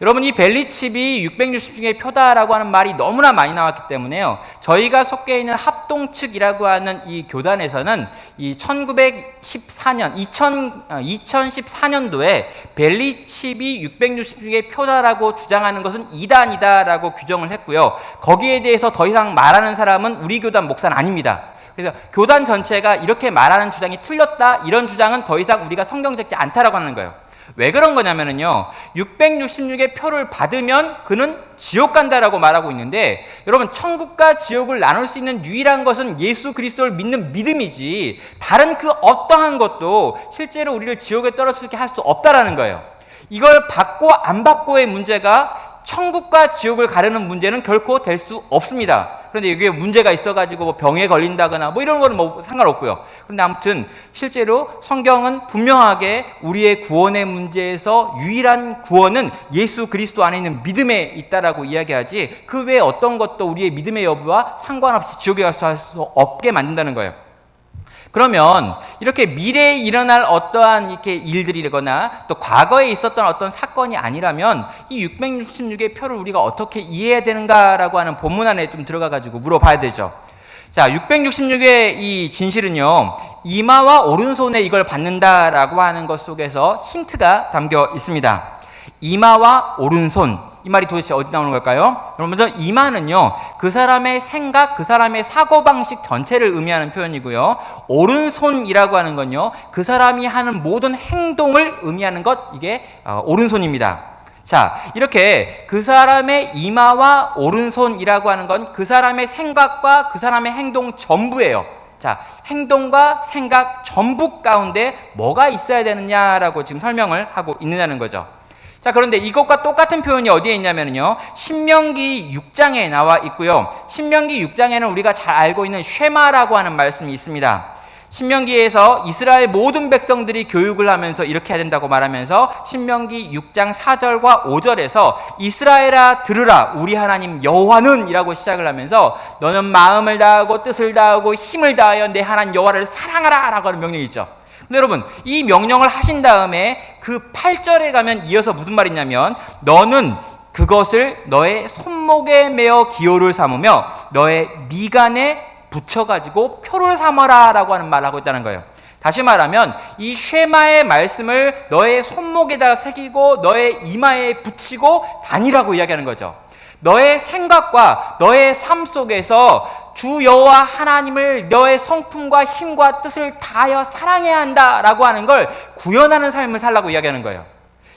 여러분, 이 벨리칩이 666의 표다라고 하는 말이 너무나 많이 나왔기 때문에요, 저희가 속해 있는 합동측이라고 하는 이 교단에서는 이 2014년도에 벨리칩이 666의 표다라고 주장하는 것은 이단이다라고 규정을 했고요, 거기에 대해서 더 이상 말하는 사람은 우리 교단 목사는 아닙니다. 그래서 교단 전체가 이렇게 말하는 주장이 틀렸다, 이런 주장은 더 이상 우리가 성경적지 않다라고 하는 거예요. 왜 그런 거냐면요, 666의 표를 받으면 그는 지옥 간다라고 말하고 있는데, 여러분, 천국과 지옥을 나눌 수 있는 유일한 것은 예수 그리스도를 믿는 믿음이지 다른 그 어떠한 것도 실제로 우리를 지옥에 떨어뜨리게 할 수 없다라는 거예요. 이걸 받고 안 받고의 문제가 천국과 지옥을 가르는 문제는 결코 될 수 없습니다. 그런데 이게 문제가 있어가지고 뭐 병에 걸린다거나 뭐 이런 거는 뭐 상관없고요. 그런데 아무튼 실제로 성경은 분명하게 우리의 구원의 문제에서 유일한 구원은 예수 그리스도 안에 있는 믿음에 있다라고 이야기하지, 그 외에 어떤 것도 우리의 믿음의 여부와 상관없이 지옥에 갈 수 없게 만든다는 거예요. 그러면 이렇게 미래에 일어날 어떠한 이렇게 일들이거나 또 과거에 있었던 어떤 사건이 아니라면 이 666의 표를 우리가 어떻게 이해해야 되는가라고 하는 본문 안에 좀 들어가 가지고 물어봐야 되죠. 자, 666의 이 진실은요, 이마와 오른손에 이걸 받는다라고 하는 것 속에서 힌트가 담겨 있습니다. 이마와 오른손, 이 말이 도대체 어디 나오는 걸까요? 여러분, 먼저 이마는요, 그 사람의 생각, 그 사람의 사고방식 전체를 의미하는 표현이고요, 오른손이라고 하는 건요, 그 사람이 하는 모든 행동을 의미하는 것, 이게 오른손입니다. 자, 이렇게 그 사람의 이마와 오른손이라고 하는 건 그 사람의 생각과 그 사람의 행동 전부예요. 자, 행동과 생각 전부 가운데 뭐가 있어야 되느냐라고 지금 설명을 하고 있느냐는 거죠. 자, 그런데 이것과 똑같은 표현이 어디에 있냐면요, 신명기 6장에 나와 있고요, 신명기 6장에는 우리가 잘 알고 있는 쉐마라고 하는 말씀이 있습니다. 신명기에서 이스라엘 모든 백성들이 교육을 하면서 이렇게 해야 된다고 말하면서 신명기 6장 4절과 5절에서 이스라엘아 들으라, 우리 하나님 여호와는 이라고 시작을 하면서 너는 마음을 다하고 뜻을 다하고 힘을 다하여 내 하나님 여호와를 사랑하라 라고 하는 명령이 있죠. 근데 여러분, 이 명령을 하신 다음에 그 8절에 가면 이어서 무슨 말이 있냐면, 너는 그것을 너의 손목에 매어 기호를 삼으며 너의 미간에 붙여가지고 표를 삼아라 라고 하는 말을 하고 있다는 거예요. 다시 말하면 이 쉐마의 말씀을 너의 손목에다 새기고 너의 이마에 붙이고 다니라고 이야기하는 거죠. 너의 생각과 너의 삶 속에서 주 여호와 하나님을 너의 성품과 힘과 뜻을 다하여 사랑해야 한다라고 하는 걸 구현하는 삶을 살라고 이야기하는 거예요.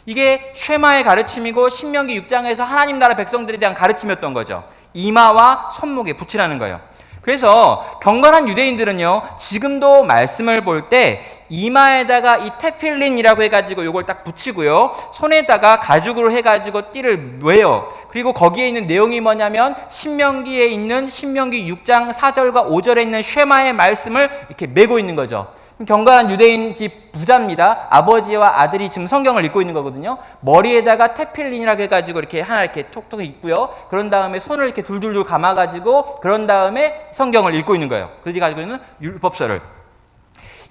이게 쉐마의 가르침이고 신명기 6장에서 하나님 나라 백성들에 대한 가르침이었던 거죠. 이마와 손목에 붙이라는 거예요. 그래서 경건한 유대인들은요, 지금도 말씀을 볼 때 이마에다가 이 테필린이라고 해가지고 요걸 딱 붙이고요, 손에다가 가죽으로 해가지고 띠를 외요. 그리고 거기에 있는 내용이 뭐냐면 신명기에 있는 신명기 6장 4절과 5절에 있는 쉐마의 말씀을 이렇게 메고 있는 거죠. 경건한 유대인 집 부자입니다. 아버지와 아들이 지금 성경을 읽고 있는 거거든요. 머리에다가 테필린이라고 해가지고 이렇게 하나 이렇게 톡톡 있고요. 그런 다음에 손을 이렇게 둘둘둘 감아가지고 그런 다음에 성경을 읽고 있는 거예요. 그들이 가지고 있는 율법서를.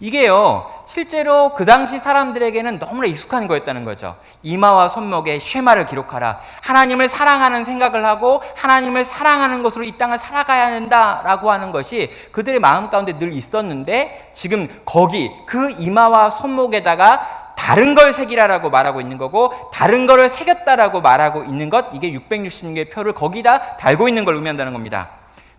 이게요, 실제로 그 당시 사람들에게는 너무나 익숙한 거였다는 거죠. 이마와 손목에 쉐마를 기록하라. 하나님을 사랑하는 생각을 하고 하나님을 사랑하는 것으로 이 땅을 살아가야 된다라고 하는 것이 그들의 마음 가운데 늘 있었는데, 지금 거기 그 이마와 손목에다가 다른 걸 새기라라고 말하고 있는 거고, 다른 거를 새겼다라고 말하고 있는 것, 이게 666개의 표를 거기다 달고 있는 걸 의미한다는 겁니다.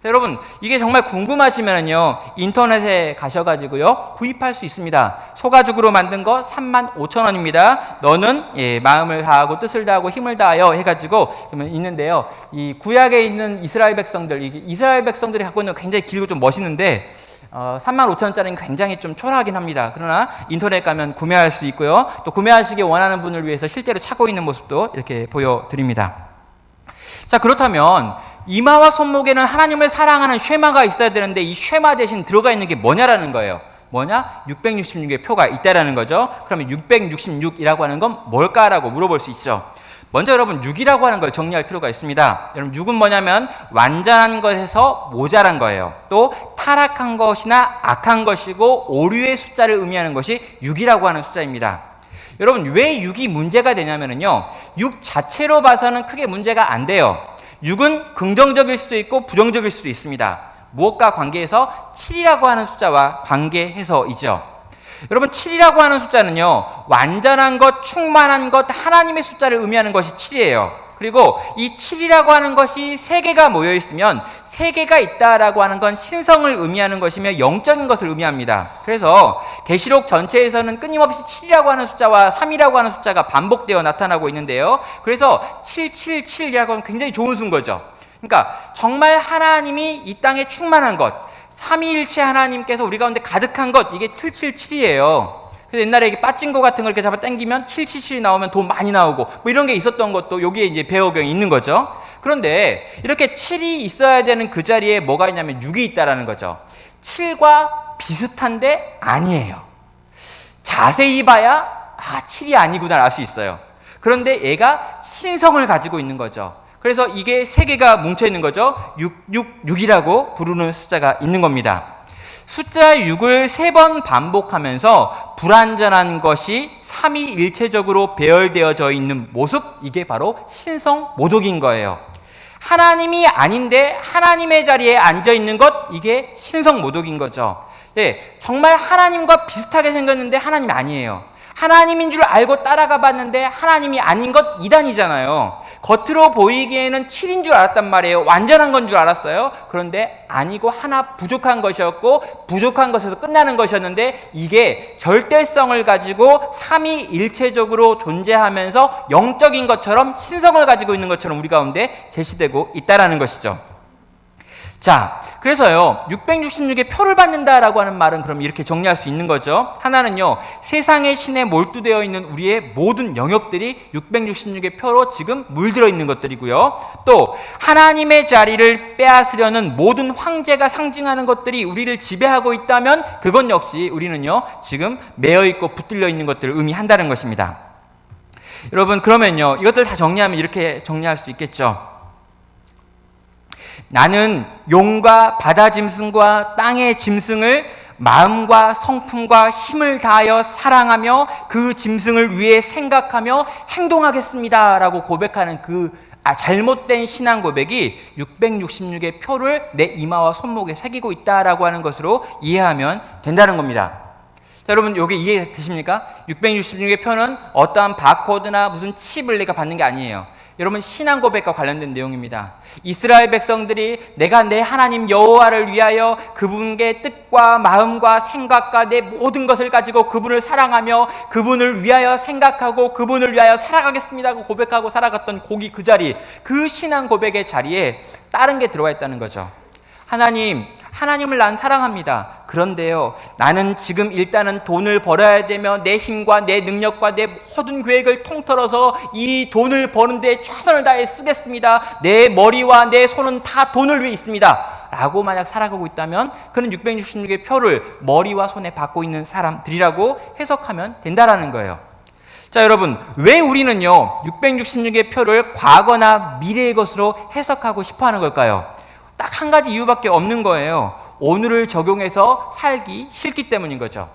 여러분, 이게 정말 궁금하시면요, 인터넷에 가셔가지고요, 구입할 수 있습니다. 소가죽으로 만든 거 35,000원입니다. 너는 마음을 다하고 뜻을 다하고 힘을 다하여 해가지고 있는데요. 이 구약에 있는 이스라엘 백성들, 이스라엘 백성들이 갖고 있는 굉장히 길고 좀 멋있는데 35,000원짜리는 굉장히 좀 초라하긴 합니다. 그러나 인터넷 가면 구매할 수 있고요. 또 구매하시기 원하는 분을 위해서 실제로 차고 있는 모습도 이렇게 보여드립니다. 자, 그렇다면 이마와 손목에는 하나님을 사랑하는 쉐마가 있어야 되는데 이 쉐마 대신 들어가 있는 게 뭐냐라는 거예요. 뭐냐? 666의 표가 있다라는 거죠. 그러면 666이라고 하는 건 뭘까라고 물어볼 수 있죠. 먼저 여러분, 6이라고 하는 걸 정리할 필요가 있습니다. 여러분, 6은 뭐냐면 완전한 것에서 모자란 거예요. 또 타락한 것이나 악한 것이고 오류의 숫자를 의미하는 것이 6이라고 하는 숫자입니다. 여러분, 왜 6이 문제가 되냐면요, 6 자체로 봐서는 크게 문제가 안 돼요. 6은 긍정적일 수도 있고 부정적일 수도 있습니다. 무엇과 관계해서? 7이라고 하는 숫자와 관계해서이죠. 여러분, 7이라고 하는 숫자는요, 완전한 것, 충만한 것, 하나님의 숫자를 의미하는 것이 7이에요. 그리고 이 7이라고 하는 것이 3개가 모여 있으면 3개가 있다라고 하는 건 신성을 의미하는 것이며 영적인 것을 의미합니다. 그래서 계시록 전체에서는 끊임없이 7이라고 하는 숫자와 3이라고 하는 숫자가 반복되어 나타나고 있는데요. 그래서 777이라고 하면 굉장히 좋은 수인 거죠. 그러니까 정말 하나님이 이 땅에 충만한 것, 삼위일체 하나님께서 우리 가운데 가득한 것, 이게 777이에요. 그래서 옛날에 이게 빠진거 같은 걸 이렇게 잡아 당기면 777이 나오면 돈 많이 나오고 뭐 이런 게 있었던 것도 여기에 이제 배어경이 있는 거죠. 그런데 이렇게 7이 있어야 되는 그 자리에 뭐가 있냐면 6이 있다라는 거죠. 7과 비슷한데 아니에요. 자세히 봐야 7이 아니구나 알 수 있어요. 그런데 얘가 신성을 가지고 있는 거죠. 그래서 이게 3개가 뭉쳐 있는 거죠. 666이라고 부르는 숫자가 있는 겁니다. 숫자 6을 3번 반복하면서 불완전한 것이 삼위일체적으로 배열되어져 있는 모습, 이게 바로 신성 모독인 거예요. 하나님이 아닌데 하나님의 자리에 앉아 있는 것, 이게 신성 모독인 거죠. 정말 하나님과 비슷하게 생겼는데 하나님이 아니에요. 하나님인 줄 알고 따라가 봤는데 하나님이 아닌 것 이단이잖아요. 겉으로 보이기에는 7인 줄 알았단 말이에요. 완전한 건 줄 알았어요. 그런데 아니고 하나 부족한 것이었고, 부족한 것에서 끝나는 것이었는데, 이게 절대성을 가지고 삼위일체적으로 존재하면서 영적인 것처럼 신성을 가지고 있는 것처럼 우리 가운데 제시되고 있다라는 것이죠. 자, 그래서요, 666의 표를 받는다라고 하는 말은 그럼 이렇게 정리할 수 있는 거죠. 하나는요, 세상의 신에 몰두되어 있는 우리의 모든 영역들이 666의 표로 지금 물들어 있는 것들이고요. 또 하나님의 자리를 빼앗으려는 모든 황제가 상징하는 것들이 우리를 지배하고 있다면 그건 역시 우리는요, 지금 매여 있고 붙들려 있는 것들을 의미한다는 것입니다. 여러분, 그러면요, 이것들 다 정리하면 이렇게 정리할 수 있겠죠. 나는 용과 바다 짐승과 땅의 짐승을 마음과 성품과 힘을 다하여 사랑하며 그 짐승을 위해 생각하며 행동하겠습니다 라고 고백하는 그 잘못된 신앙 고백이 666의 표를 내 이마와 손목에 새기고 있다라고 하는 것으로 이해하면 된다는 겁니다. 자, 여러분 여기 이해되십니까? 666의 표는 어떠한 바코드나 무슨 칩을 내가 받는 게 아니에요. 여러분 신앙 고백과 관련된 내용입니다. 이스라엘 백성들이 내가 내 하나님 여호와를 위하여 그분의 뜻과 마음과 생각과 내 모든 것을 가지고 그분을 사랑하며 그분을 위하여 생각하고 그분을 위하여 살아가겠습니다 하고 고백하고 살아갔던 고기 그 자리, 그 신앙 고백의 자리에 다른 게 들어와 있다는 거죠. 하나님을 난 사랑합니다. 그런데요, 나는 지금 일단은 돈을 벌어야 되며 내 힘과 내 능력과 내 모든 계획을 통틀어서 이 돈을 버는데 최선을 다해 쓰겠습니다. 내 머리와 내 손은 다 돈을 위해 있습니다 라고 만약 살아가고 있다면 그는 666의 표를 머리와 손에 받고 있는 사람들이라고 해석하면 된다라는 거예요. 자, 여러분, 왜 우리는요 666의 표를 과거나 미래의 것으로 해석하고 싶어 하는 걸까요? 딱 한 가지 이유밖에 없는 거예요. 오늘을 적용해서 살기 싫기 때문인 거죠.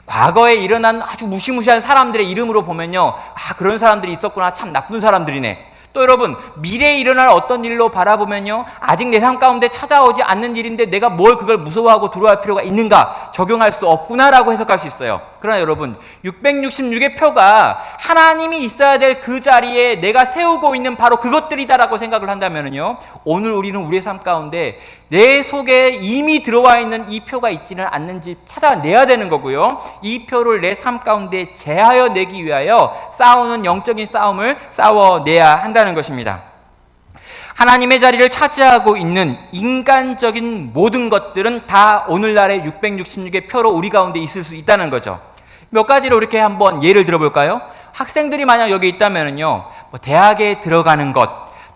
과거에 일어난 아주 무시무시한 사람들의 이름으로 보면요, 그런 사람들이 있었구나, 참 나쁜 사람들이네. 또 여러분, 미래에 일어날 어떤 일로 바라보면요, 아직 내 삶 가운데 찾아오지 않는 일인데 내가 뭘 그걸 무서워하고 두려워할 필요가 있는가, 적용할 수 없구나라고 해석할 수 있어요. 그러나 여러분, 666의 표가 하나님이 있어야 될 그 자리에 내가 세우고 있는 바로 그것들이다라고 생각을 한다면요, 오늘 우리는 우리의 삶 가운데 내 속에 이미 들어와 있는 이 표가 있지는 않는지 찾아내야 되는 거고요, 이 표를 내 삶 가운데 제하여 내기 위하여 싸우는 영적인 싸움을 싸워내야 한다는 것입니다. 하나님의 자리를 차지하고 있는 인간적인 모든 것들은 다 오늘날의 666의 표로 우리 가운데 있을 수 있다는 거죠. 몇 가지로 이렇게 한번 예를 들어볼까요? 학생들이 만약 여기 있다면요, 대학에 들어가는 것,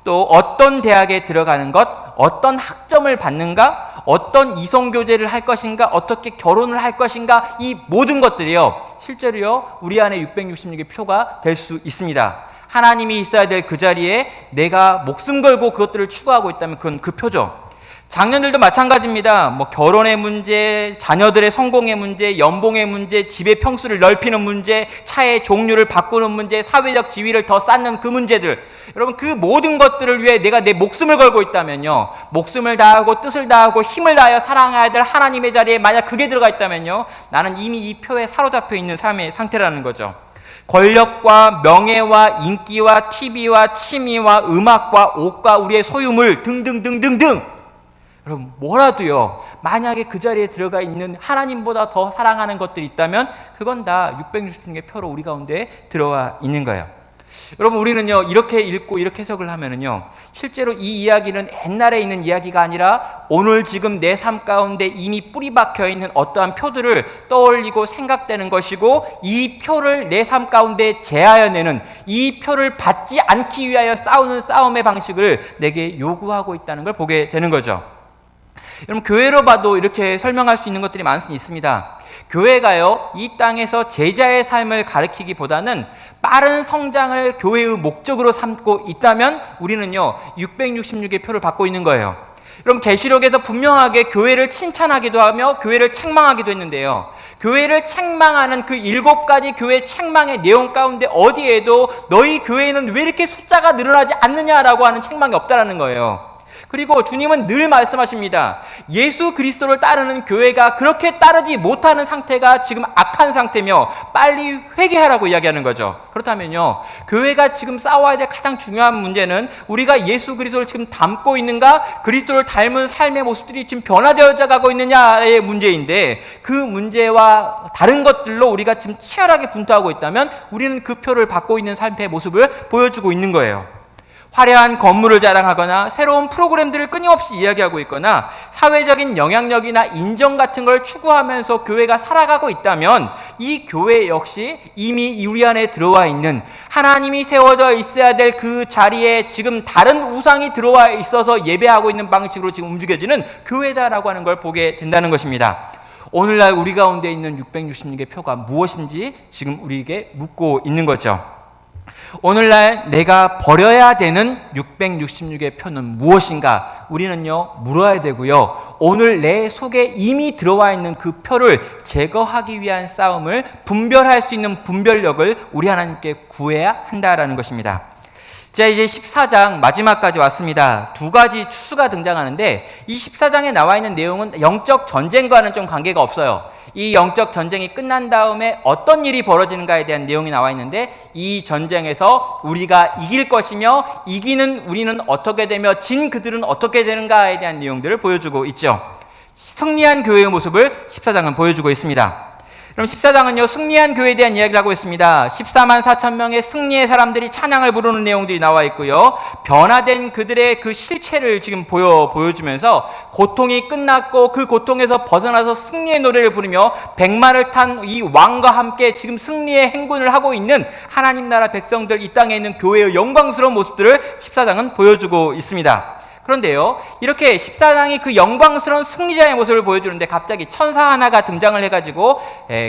또 어떤 대학에 들어가는 것, 어떤 학점을 받는가, 어떤 이성교제를 할 것인가, 어떻게 결혼을 할 것인가, 이 모든 것들이요, 실제로요, 우리 안에 666의 표가 될 수 있습니다. 하나님이 있어야 될 그 자리에 내가 목숨 걸고 그것들을 추구하고 있다면 그건 그 표죠. 장년들도 마찬가지입니다. 결혼의 문제, 자녀들의 성공의 문제, 연봉의 문제, 집의 평수를 넓히는 문제, 차의 종류를 바꾸는 문제, 사회적 지위를 더 쌓는 그 문제들, 여러분 그 모든 것들을 위해 내가 내 목숨을 걸고 있다면요, 목숨을 다하고 뜻을 다하고 힘을 다하여 사랑해야 될 하나님의 자리에 만약 그게 들어가 있다면요, 나는 이미 이 표에 사로잡혀 있는 삶의 상태라는 거죠. 권력과 명예와 인기와 TV와 취미와 음악과 옷과 우리의 소유물 등등등등등, 여러분 뭐라도요, 만약에 그 자리에 들어가 있는 하나님보다 더 사랑하는 것들이 있다면 그건 다 666의 표로 우리 가운데 들어와 있는 거예요. 여러분 우리는요, 이렇게 읽고 이렇게 해석을 하면은요, 실제로 이 이야기는 옛날에 있는 이야기가 아니라 오늘 지금 내 삶 가운데 이미 뿌리 박혀 있는 어떠한 표들을 떠올리고 생각되는 것이고, 이 표를 내 삶 가운데 제하여내는, 이 표를 받지 않기 위하여 싸우는 싸움의 방식을 내게 요구하고 있다는 걸 보게 되는 거죠. 여러분 교회로 봐도 이렇게 설명할 수 있는 것들이 많이 있습니다. 교회가요, 이 땅에서 제자의 삶을 가르치기보다는 빠른 성장을 교회의 목적으로 삼고 있다면 우리는요 666의 표를 받고 있는 거예요. 여러분 계시록에서 분명하게 교회를 칭찬하기도 하며 교회를 책망하기도 했는데요, 교회를 책망하는 그 7가지 교회 책망의 내용 가운데 어디에도 너희 교회는 왜 이렇게 숫자가 늘어나지 않느냐라고 하는 책망이 없다라는 거예요. 그리고 주님은 늘 말씀하십니다. 예수 그리스도를 따르는 교회가 그렇게 따르지 못하는 상태가 지금 악한 상태며 빨리 회개하라고 이야기하는 거죠. 그렇다면요, 교회가 지금 싸워야 될 가장 중요한 문제는 우리가 예수 그리스도를 지금 닮고 있는가, 그리스도를 닮은 삶의 모습들이 지금 변화되어 가고 있느냐의 문제인데, 그 문제와 다른 것들로 우리가 지금 치열하게 분투하고 있다면 우리는 그 표를 받고 있는 삶의 모습을 보여주고 있는 거예요. 화려한 건물을 자랑하거나 새로운 프로그램들을 끊임없이 이야기하고 있거나 사회적인 영향력이나 인정 같은 걸 추구하면서 교회가 살아가고 있다면 이 교회 역시 이미 우리 안에 들어와 있는, 하나님이 세워져 있어야 될 그 자리에 지금 다른 우상이 들어와 있어서 예배하고 있는 방식으로 지금 움직여지는 교회다라고 하는 걸 보게 된다는 것입니다. 오늘날 우리 가운데 있는 666의 표가 무엇인지 지금 우리에게 묻고 있는 거죠. 오늘날 내가 버려야 되는 666의 표는 무엇인가, 우리는요 물어야 되고요, 오늘 내 속에 이미 들어와 있는 그 표를 제거하기 위한 싸움을 분별할 수 있는 분별력을 우리 하나님께 구해야 한다라는 것입니다. 자, 이제 14장 마지막까지 왔습니다. 2가지 추수가 등장하는데 이 14장에 나와 있는 내용은 영적 전쟁과는 좀 관계가 없어요. 이 영적 전쟁이 끝난 다음에 어떤 일이 벌어지는가에 대한 내용이 나와 있는데, 이 전쟁에서 우리가 이길 것이며 이기는 우리는 어떻게 되며 진 그들은 어떻게 되는가에 대한 내용들을 보여주고 있죠. 승리한 교회의 모습을 14장은 보여주고 있습니다. 그럼 14장은요, 승리한 교회에 대한 이야기를 하고 있습니다. 14만 4천 명의 승리의 사람들이 찬양을 부르는 내용들이 나와 있고요. 변화된 그들의 그 실체를 지금 보여주면서 고통이 끝났고 그 고통에서 벗어나서 승리의 노래를 부르며 백마를 탄 이 왕과 함께 지금 승리의 행군을 하고 있는 하나님 나라 백성들, 이 땅에 있는 교회의 영광스러운 모습들을 14장은 보여주고 있습니다. 그런데요, 이렇게 14장이 그 영광스러운 승리자의 모습을 보여주는데 갑자기 천사 하나가 등장을 해가지고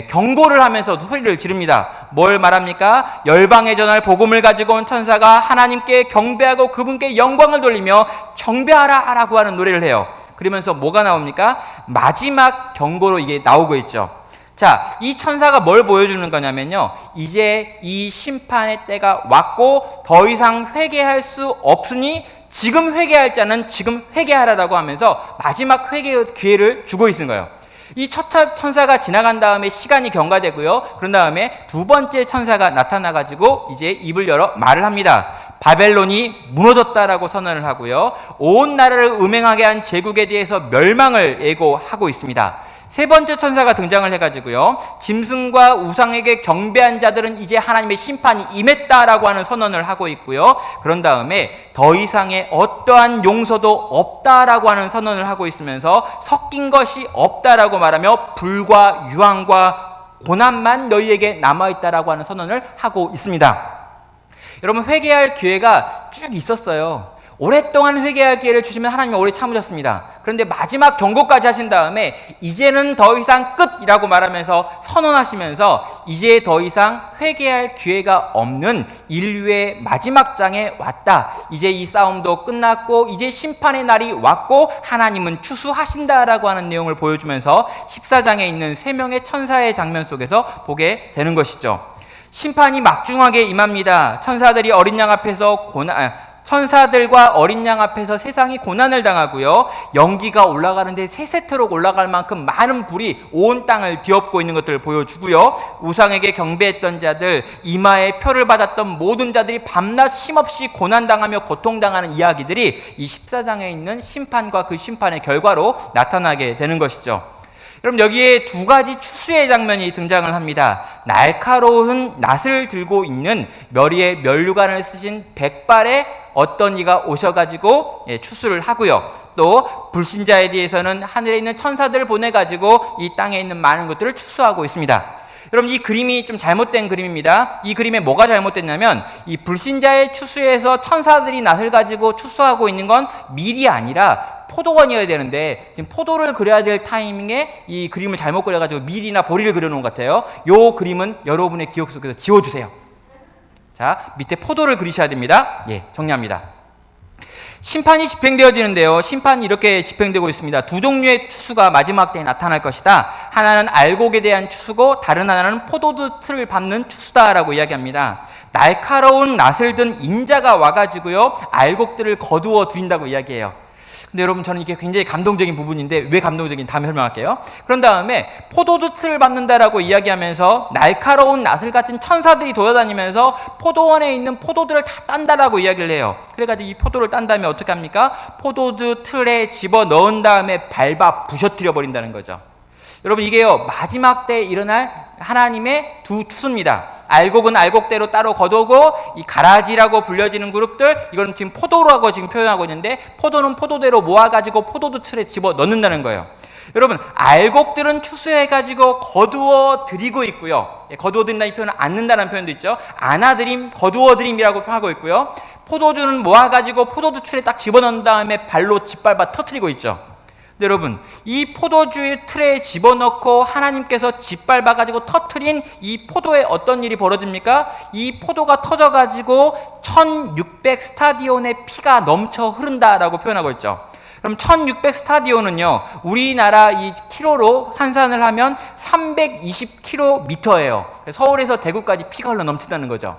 경고를 하면서 소리를 지릅니다. 뭘 말합니까? 열방에 전할 복음을 가지고 온 천사가 하나님께 경배하고 그분께 영광을 돌리며 경배하라 라고 하는 노래를 해요. 그러면서 뭐가 나옵니까? 마지막 경고로 이게 나오고 있죠. 자, 이 천사가 뭘 보여주는 거냐면요, 이제 이 심판의 때가 왔고 더 이상 회개할 수 없으니 지금 회개할 자는 지금 회개하라라고 하면서 마지막 회개의 기회를 주고 있는 거예요. 이 첫 천사가 지나간 다음에 시간이 경과되고요. 그런 다음에 두 번째 천사가 나타나가지고 이제 입을 열어 말을 합니다. 바벨론이 무너졌다라고 선언을 하고요. 온 나라를 음행하게 한 제국에 대해서 멸망을 예고하고 있습니다. 세 번째 천사가 등장을 해가지고요, 짐승과 우상에게 경배한 자들은 이제 하나님의 심판이 임했다라고 하는 선언을 하고 있고요. 그런 다음에 더 이상의 어떠한 용서도 없다라고 하는 선언을 하고 있으면서 섞인 것이 없다라고 말하며 불과 유황과 고난만 너희에게 남아있다라고 하는 선언을 하고 있습니다. 여러분, 회개할 기회가 쭉 있었어요. 오랫동안 회개할 기회를 주시면 하나님이 오래 참으셨습니다. 그런데 마지막 경고까지 하신 다음에 이제는 더 이상 끝이라고 말하면서 선언하시면서 이제 더 이상 회개할 기회가 없는 인류의 마지막 장에 왔다. 이제 이 싸움도 끝났고 이제 심판의 날이 왔고 하나님은 추수하신다라고 하는 내용을 보여주면서 14장에 있는 세 명의 천사의 장면 속에서 보게 되는 것이죠. 심판이 막중하게 임합니다. 천사들과 어린 양 앞에서 세상이 고난을 당하고요. 연기가 올라가는데 세세트록 올라갈 만큼 많은 불이 온 땅을 뒤엎고 있는 것들을 보여주고요. 우상에게 경배했던 자들, 이마에 표를 받았던 모든 자들이 밤낮 쉼없이 고난당하며 고통당하는 이야기들이 이 14장에 있는 심판과 그 심판의 결과로 나타나게 되는 것이죠. 여러분, 여기에 두 가지 추수의 장면이 등장을 합니다. 날카로운 낫을 들고 있는 머리에 면류관을 쓰신 백발의 어떤 이가 오셔가지고 추수를 하고요. 또 불신자에 대해서는 하늘에 있는 천사들을 보내가지고 이 땅에 있는 많은 것들을 추수하고 있습니다. 여러분, 이 그림이 좀 잘못된 그림입니다. 이 그림에 뭐가 잘못됐냐면 이 불신자의 추수에서 천사들이 낫을 가지고 추수하고 있는 건 밀이 아니라 포도원이어야 되는데 지금 포도를 그려야 될 타이밍에 이 그림을 잘못 그려가지고 밀이나 보리를 그려놓은 것 같아요. 요 그림은 여러분의 기억 속에서 지워주세요. 자, 밑에 포도를 그리셔야 됩니다. 예, 정리합니다. 심판이 집행되어지는데요, 심판이 이렇게 집행되고 있습니다. 두 종류의 추수가 마지막 때에 나타날 것이다. 하나는 알곡에 대한 추수고 다른 하나는 포도주 틀을 밟는 추수다라고 이야기합니다. 날카로운 낫을 든 인자가 와가지고요, 알곡들을 거두어 들인다고 이야기해요. 근데 여러분, 저는 이게 굉장히 감동적인 부분인데 왜 감동적인 다음에 설명할게요. 그런 다음에 포도주 틀을 밟는다라고 이야기하면서 날카로운 낫을 가진 천사들이 돌아다니면서 포도원에 있는 포도들을 다 딴다라고 이야기를 해요. 그래가지고 이 포도를 딴 다음에 어떻게 합니까? 포도주 틀에 집어 넣은 다음에 밟아 부셔뜨려 버린다는 거죠. 여러분, 이게요, 마지막 때에 일어날 하나님의 두 추수입니다. 알곡은 알곡대로 따로 거두고 이 가라지라고 불려지는 그룹들, 이건 지금 포도라고 지금 표현하고 있는데 포도는 포도대로 모아가지고 포도주 틀에 집어 넣는다는 거예요. 여러분, 알곡들은 추수해가지고 거두어 드리고 있고요. 거두어 드린다는 표현은 안는다는 표현도 있죠. 안아드림, 거두어 드림이라고 하고 있고요. 포도주는 모아가지고 포도주 틀에 딱 집어넣은 다음에 발로 짓밟아 터뜨리고 있죠. 근데 여러분, 이 포도주의 틀에 집어넣고 하나님께서 짓밟아가지고 터트린 이 포도에 어떤 일이 벌어집니까? 이 포도가 터져가지고 1600 스타디온의 피가 넘쳐 흐른다라고 표현하고 있죠. 그럼 1600 스타디온은요, 우리나라 이 키로로 환산을 하면 320km예요. 서울에서 대구까지 피가 흘러 넘친다는 거죠.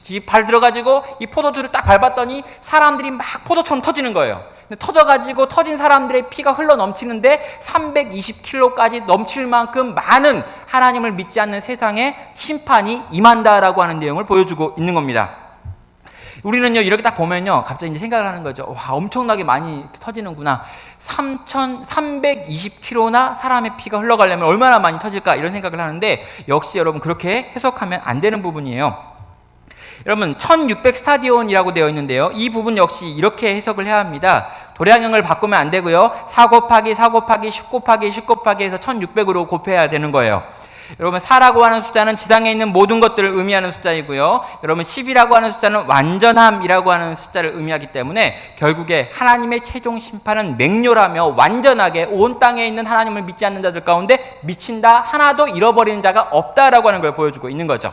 이 발 들어가지고 이 포도주를 딱 밟았더니 사람들이 막 포도처럼 터지는 거예요. 근데 터져가지고 터진 사람들의 피가 흘러 넘치는데 320km까지 넘칠 만큼 많은 하나님을 믿지 않는 세상에 심판이 임한다라고 하는 내용을 보여주고 있는 겁니다. 우리는요, 이렇게 딱 보면요, 갑자기 이제 생각을 하는 거죠. 와, 엄청나게 많이 터지는구나. 3,320km나 사람의 피가 흘러가려면 얼마나 많이 터질까? 이런 생각을 하는데, 역시 여러분, 그렇게 해석하면 안 되는 부분이에요. 여러분, 1600 스타디온이라고 되어 있는데요, 이 부분 역시 이렇게 해석을 해야 합니다. 도량형을 바꾸면 안 되고요, 4 곱하기 4 곱하기 10 곱하기 10 곱하기 해서 1600으로 곱해야 되는 거예요. 여러분, 4라고 하는 숫자는 지상에 있는 모든 것들을 의미하는 숫자이고요, 여러분 10이라고 하는 숫자는 완전함이라고 하는 숫자를 의미하기 때문에 결국에 하나님의 최종 심판은 맹렬하며 완전하게 온 땅에 있는 하나님을 믿지 않는 자들 가운데 미친다 하나도 잃어버리는 자가 없다라고 하는 걸 보여주고 있는 거죠.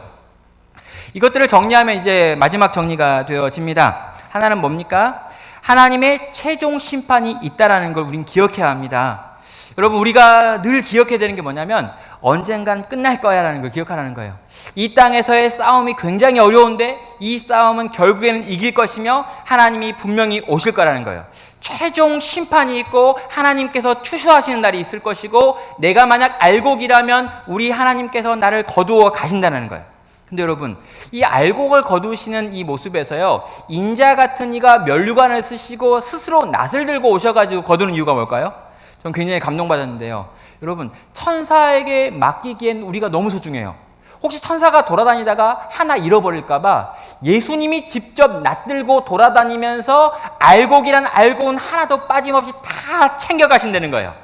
이것들을 정리하면 이제 마지막 정리가 되어집니다. 하나는 뭡니까? 하나님의 최종 심판이 있다라는 걸 우린 기억해야 합니다. 여러분, 우리가 늘 기억해야 되는 게 뭐냐면 언젠간 끝날 거야 라는 걸 기억하라는 거예요. 이 땅에서의 싸움이 굉장히 어려운데 이 싸움은 결국에는 이길 것이며 하나님이 분명히 오실 거라는 거예요. 최종 심판이 있고 하나님께서 추수하시는 날이 있을 것이고, 내가 만약 알곡이라면 우리 하나님께서 나를 거두어 가신다는 거예요. 근데 여러분, 이 알곡을 거두시는 이 모습에서요, 인자 같은 이가 면류관을 쓰시고 스스로 낫을 들고 오셔가지고 거두는 이유가 뭘까요? 전 굉장히 감동받았는데요, 여러분, 천사에게 맡기기엔 우리가 너무 소중해요. 혹시 천사가 돌아다니다가 하나 잃어버릴까봐 예수님이 직접 낫들고 돌아다니면서 알곡이란 알곡은 하나도 빠짐없이 다 챙겨가신다는 거예요.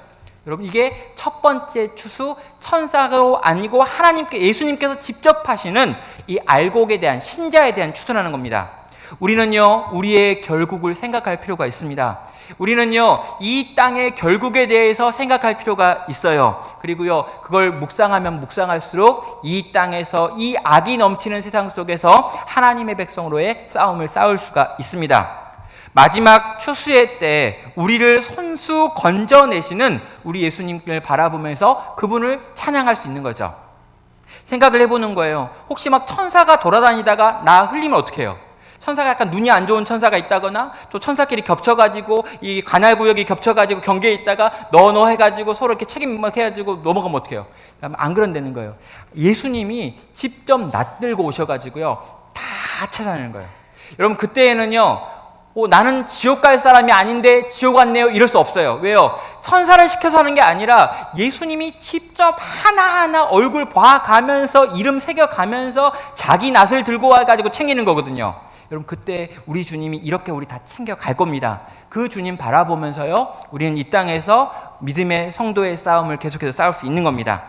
여러분, 이게 첫 번째 추수, 천사가 아니고 하나님께, 예수님께서 직접 하시는 이 알곡에 대한, 신자에 대한 추수라는 겁니다. 우리는요, 우리의 결국을 생각할 필요가 있습니다. 우리는요, 이 땅의 결국에 대해서 생각할 필요가 있어요. 그리고요, 그걸 묵상하면 묵상할수록 이 땅에서, 이 악이 넘치는 세상 속에서 하나님의 백성으로의 싸움을 싸울 수가 있습니다. 마지막 추수의 때 우리를 손수 건져내시는 우리 예수님을 바라보면서 그분을 찬양할 수 있는 거죠. 생각을 해보는 거예요. 혹시 막 천사가 돌아다니다가 나 흘리면 어떻게 해요? 천사가 약간 눈이 안 좋은 천사가 있다거나, 또 천사끼리 겹쳐가지고 이 관할 구역이 겹쳐가지고 경계에 있다가 너 해가지고 서로 이렇게 책임해가지고 넘어가면 어떡해요? 안 그런다는 거예요. 예수님이 직접 낫들고 오셔가지고요, 다 찾아내는 거예요. 여러분, 그때에는요, 나는 지옥 갈 사람이 아닌데 지옥 왔네요, 이럴 수 없어요. 왜요? 천사를 시켜서 하는 게 아니라 예수님이 직접 하나하나 얼굴 봐가면서, 이름 새겨가면서 자기 낫을 들고 와가지고 챙기는 거거든요. 여러분, 그때 우리 주님이 이렇게 우리 다 챙겨갈 겁니다. 그 주님 바라보면서요, 우리는 이 땅에서 믿음의 성도의 싸움을 계속해서 싸울 수 있는 겁니다.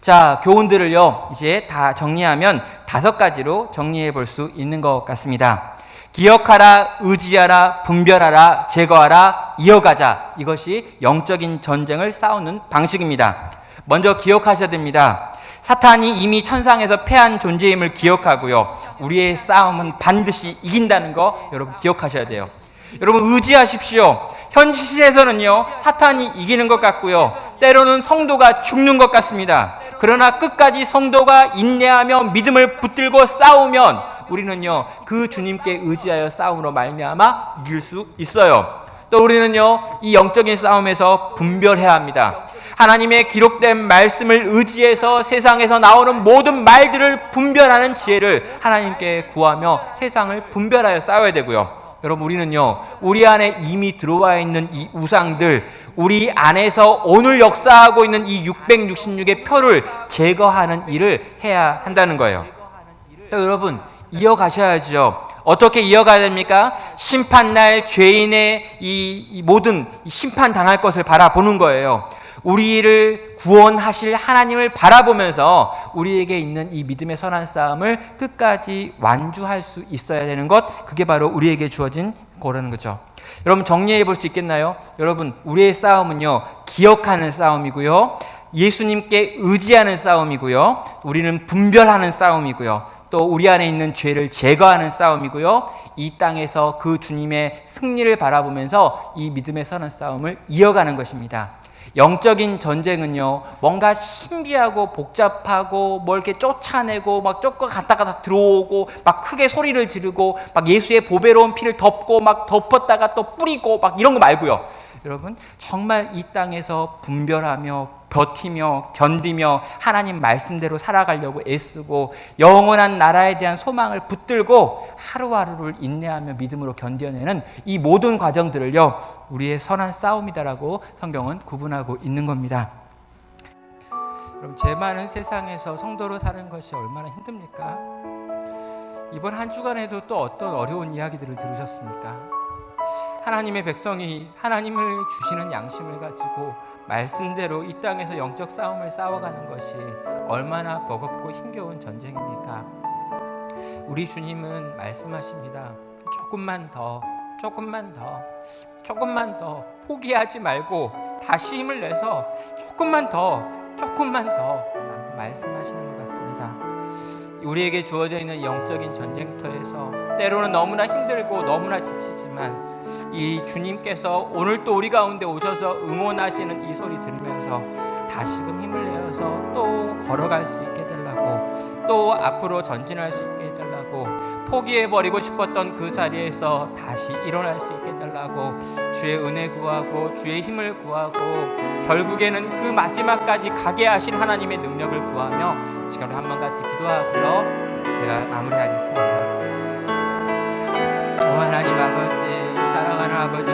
자, 교훈들을요, 이제 다 정리하면 5가지로 정리해 볼 수 있는 것 같습니다. 기억하라, 의지하라, 분별하라, 제거하라, 이어가자. 이것이 영적인 전쟁을 싸우는 방식입니다. 먼저 기억하셔야 됩니다. 사탄이 이미 천상에서 패한 존재임을 기억하고요, 우리의 싸움은 반드시 이긴다는 거 여러분 기억하셔야 돼요. 여러분, 의지하십시오. 현 시대에서는요, 사탄이 이기는 것 같고요, 때로는 성도가 죽는 것 같습니다. 그러나 끝까지 성도가 인내하며 믿음을 붙들고 싸우면 우리는요, 그 주님께 의지하여 싸움으로 말미암아 이길 수 있어요. 또 우리는요, 이 영적인 싸움에서 분별해야 합니다. 하나님의 기록된 말씀을 의지해서 세상에서 나오는 모든 말들을 분별하는 지혜를 하나님께 구하며 세상을 분별하여 싸워야 되고요. 여러분, 우리는요, 우리 안에 이미 들어와 있는 이 우상들, 우리 안에서 오늘 역사하고 있는 이 666의 표를 제거하는 일을 해야 한다는 거예요. 또 여러분, 이어가셔야죠. 어떻게 이어가야 됩니까? 심판날 죄인의 이 모든 심판 당할 것을 바라보는 거예요. 우리를 구원하실 하나님을 바라보면서 우리에게 있는 이 믿음의 선한 싸움을 끝까지 완주할 수 있어야 되는 것, 그게 바로 우리에게 주어진 거라는 거죠. 여러분, 정리해 볼 수 있겠나요? 여러분, 우리의 싸움은요, 기억하는 싸움이고요, 예수님께 의지하는 싸움이고요, 우리는 분별하는 싸움이고요, 또 우리 안에 있는 죄를 제거하는 싸움이고요, 이 땅에서 그 주님의 승리를 바라보면서 이 믿음의 선한 싸움을 이어가는 것입니다. 영적인 전쟁은요, 뭔가 신비하고 복잡하고 뭘 이렇게 쫓아내고 막 쫓고 갔다가 들어오고 막 크게 소리를 지르고 막 예수의 보배로운 피를 덮고 막 덮었다가 또 뿌리고 막 이런 거 말고요. 여러분, 정말 이 땅에서 분별하며 버티며 견디며 하나님 말씀대로 살아가려고 애쓰고 영원한 나라에 대한 소망을 붙들고 하루하루를 인내하며 믿음으로 견뎌내는 이 모든 과정들을요, 우리의 선한 싸움이다라고 성경은 구분하고 있는 겁니다. 그럼 죄 많은 세상에서 성도로 사는 것이 얼마나 힘듭니까? 이번 한 주간에도 또 어떤 어려운 이야기들을 들으셨습니까? 하나님의 백성이 하나님을 주시는 양심을 가지고 말씀대로 이 땅에서 영적 싸움을 싸워가는 것이 얼마나 버겁고 힘겨운 전쟁입니까? 우리 주님은 말씀하십니다. 조금만 더 포기하지 말고 다시 힘을 내서 조금만 더 말씀하시는 것 같습니다. 우리에게 주어져 있는 영적인 전쟁터에서 때로는 너무나 힘들고 너무나 지치지만 이 주님께서 오늘 또 우리 가운데 오셔서 응원하시는 이 소리 들으면서 다시금 힘을 내어서 또 걸어갈 수 있게 해달라고, 또 앞으로 전진할 수 있게 해달라고, 포기해버리고 싶었던 그 자리에서 다시 일어날 수 있게 해달라고 주의 은혜 구하고 주의 힘을 구하고 결국에는 그 마지막까지 가게 하신 하나님의 능력을 구하며 시간을 한번 같이 기도하고요, 제가 마무리하겠습니다. 하나님 아버지, 사랑하는 아버지,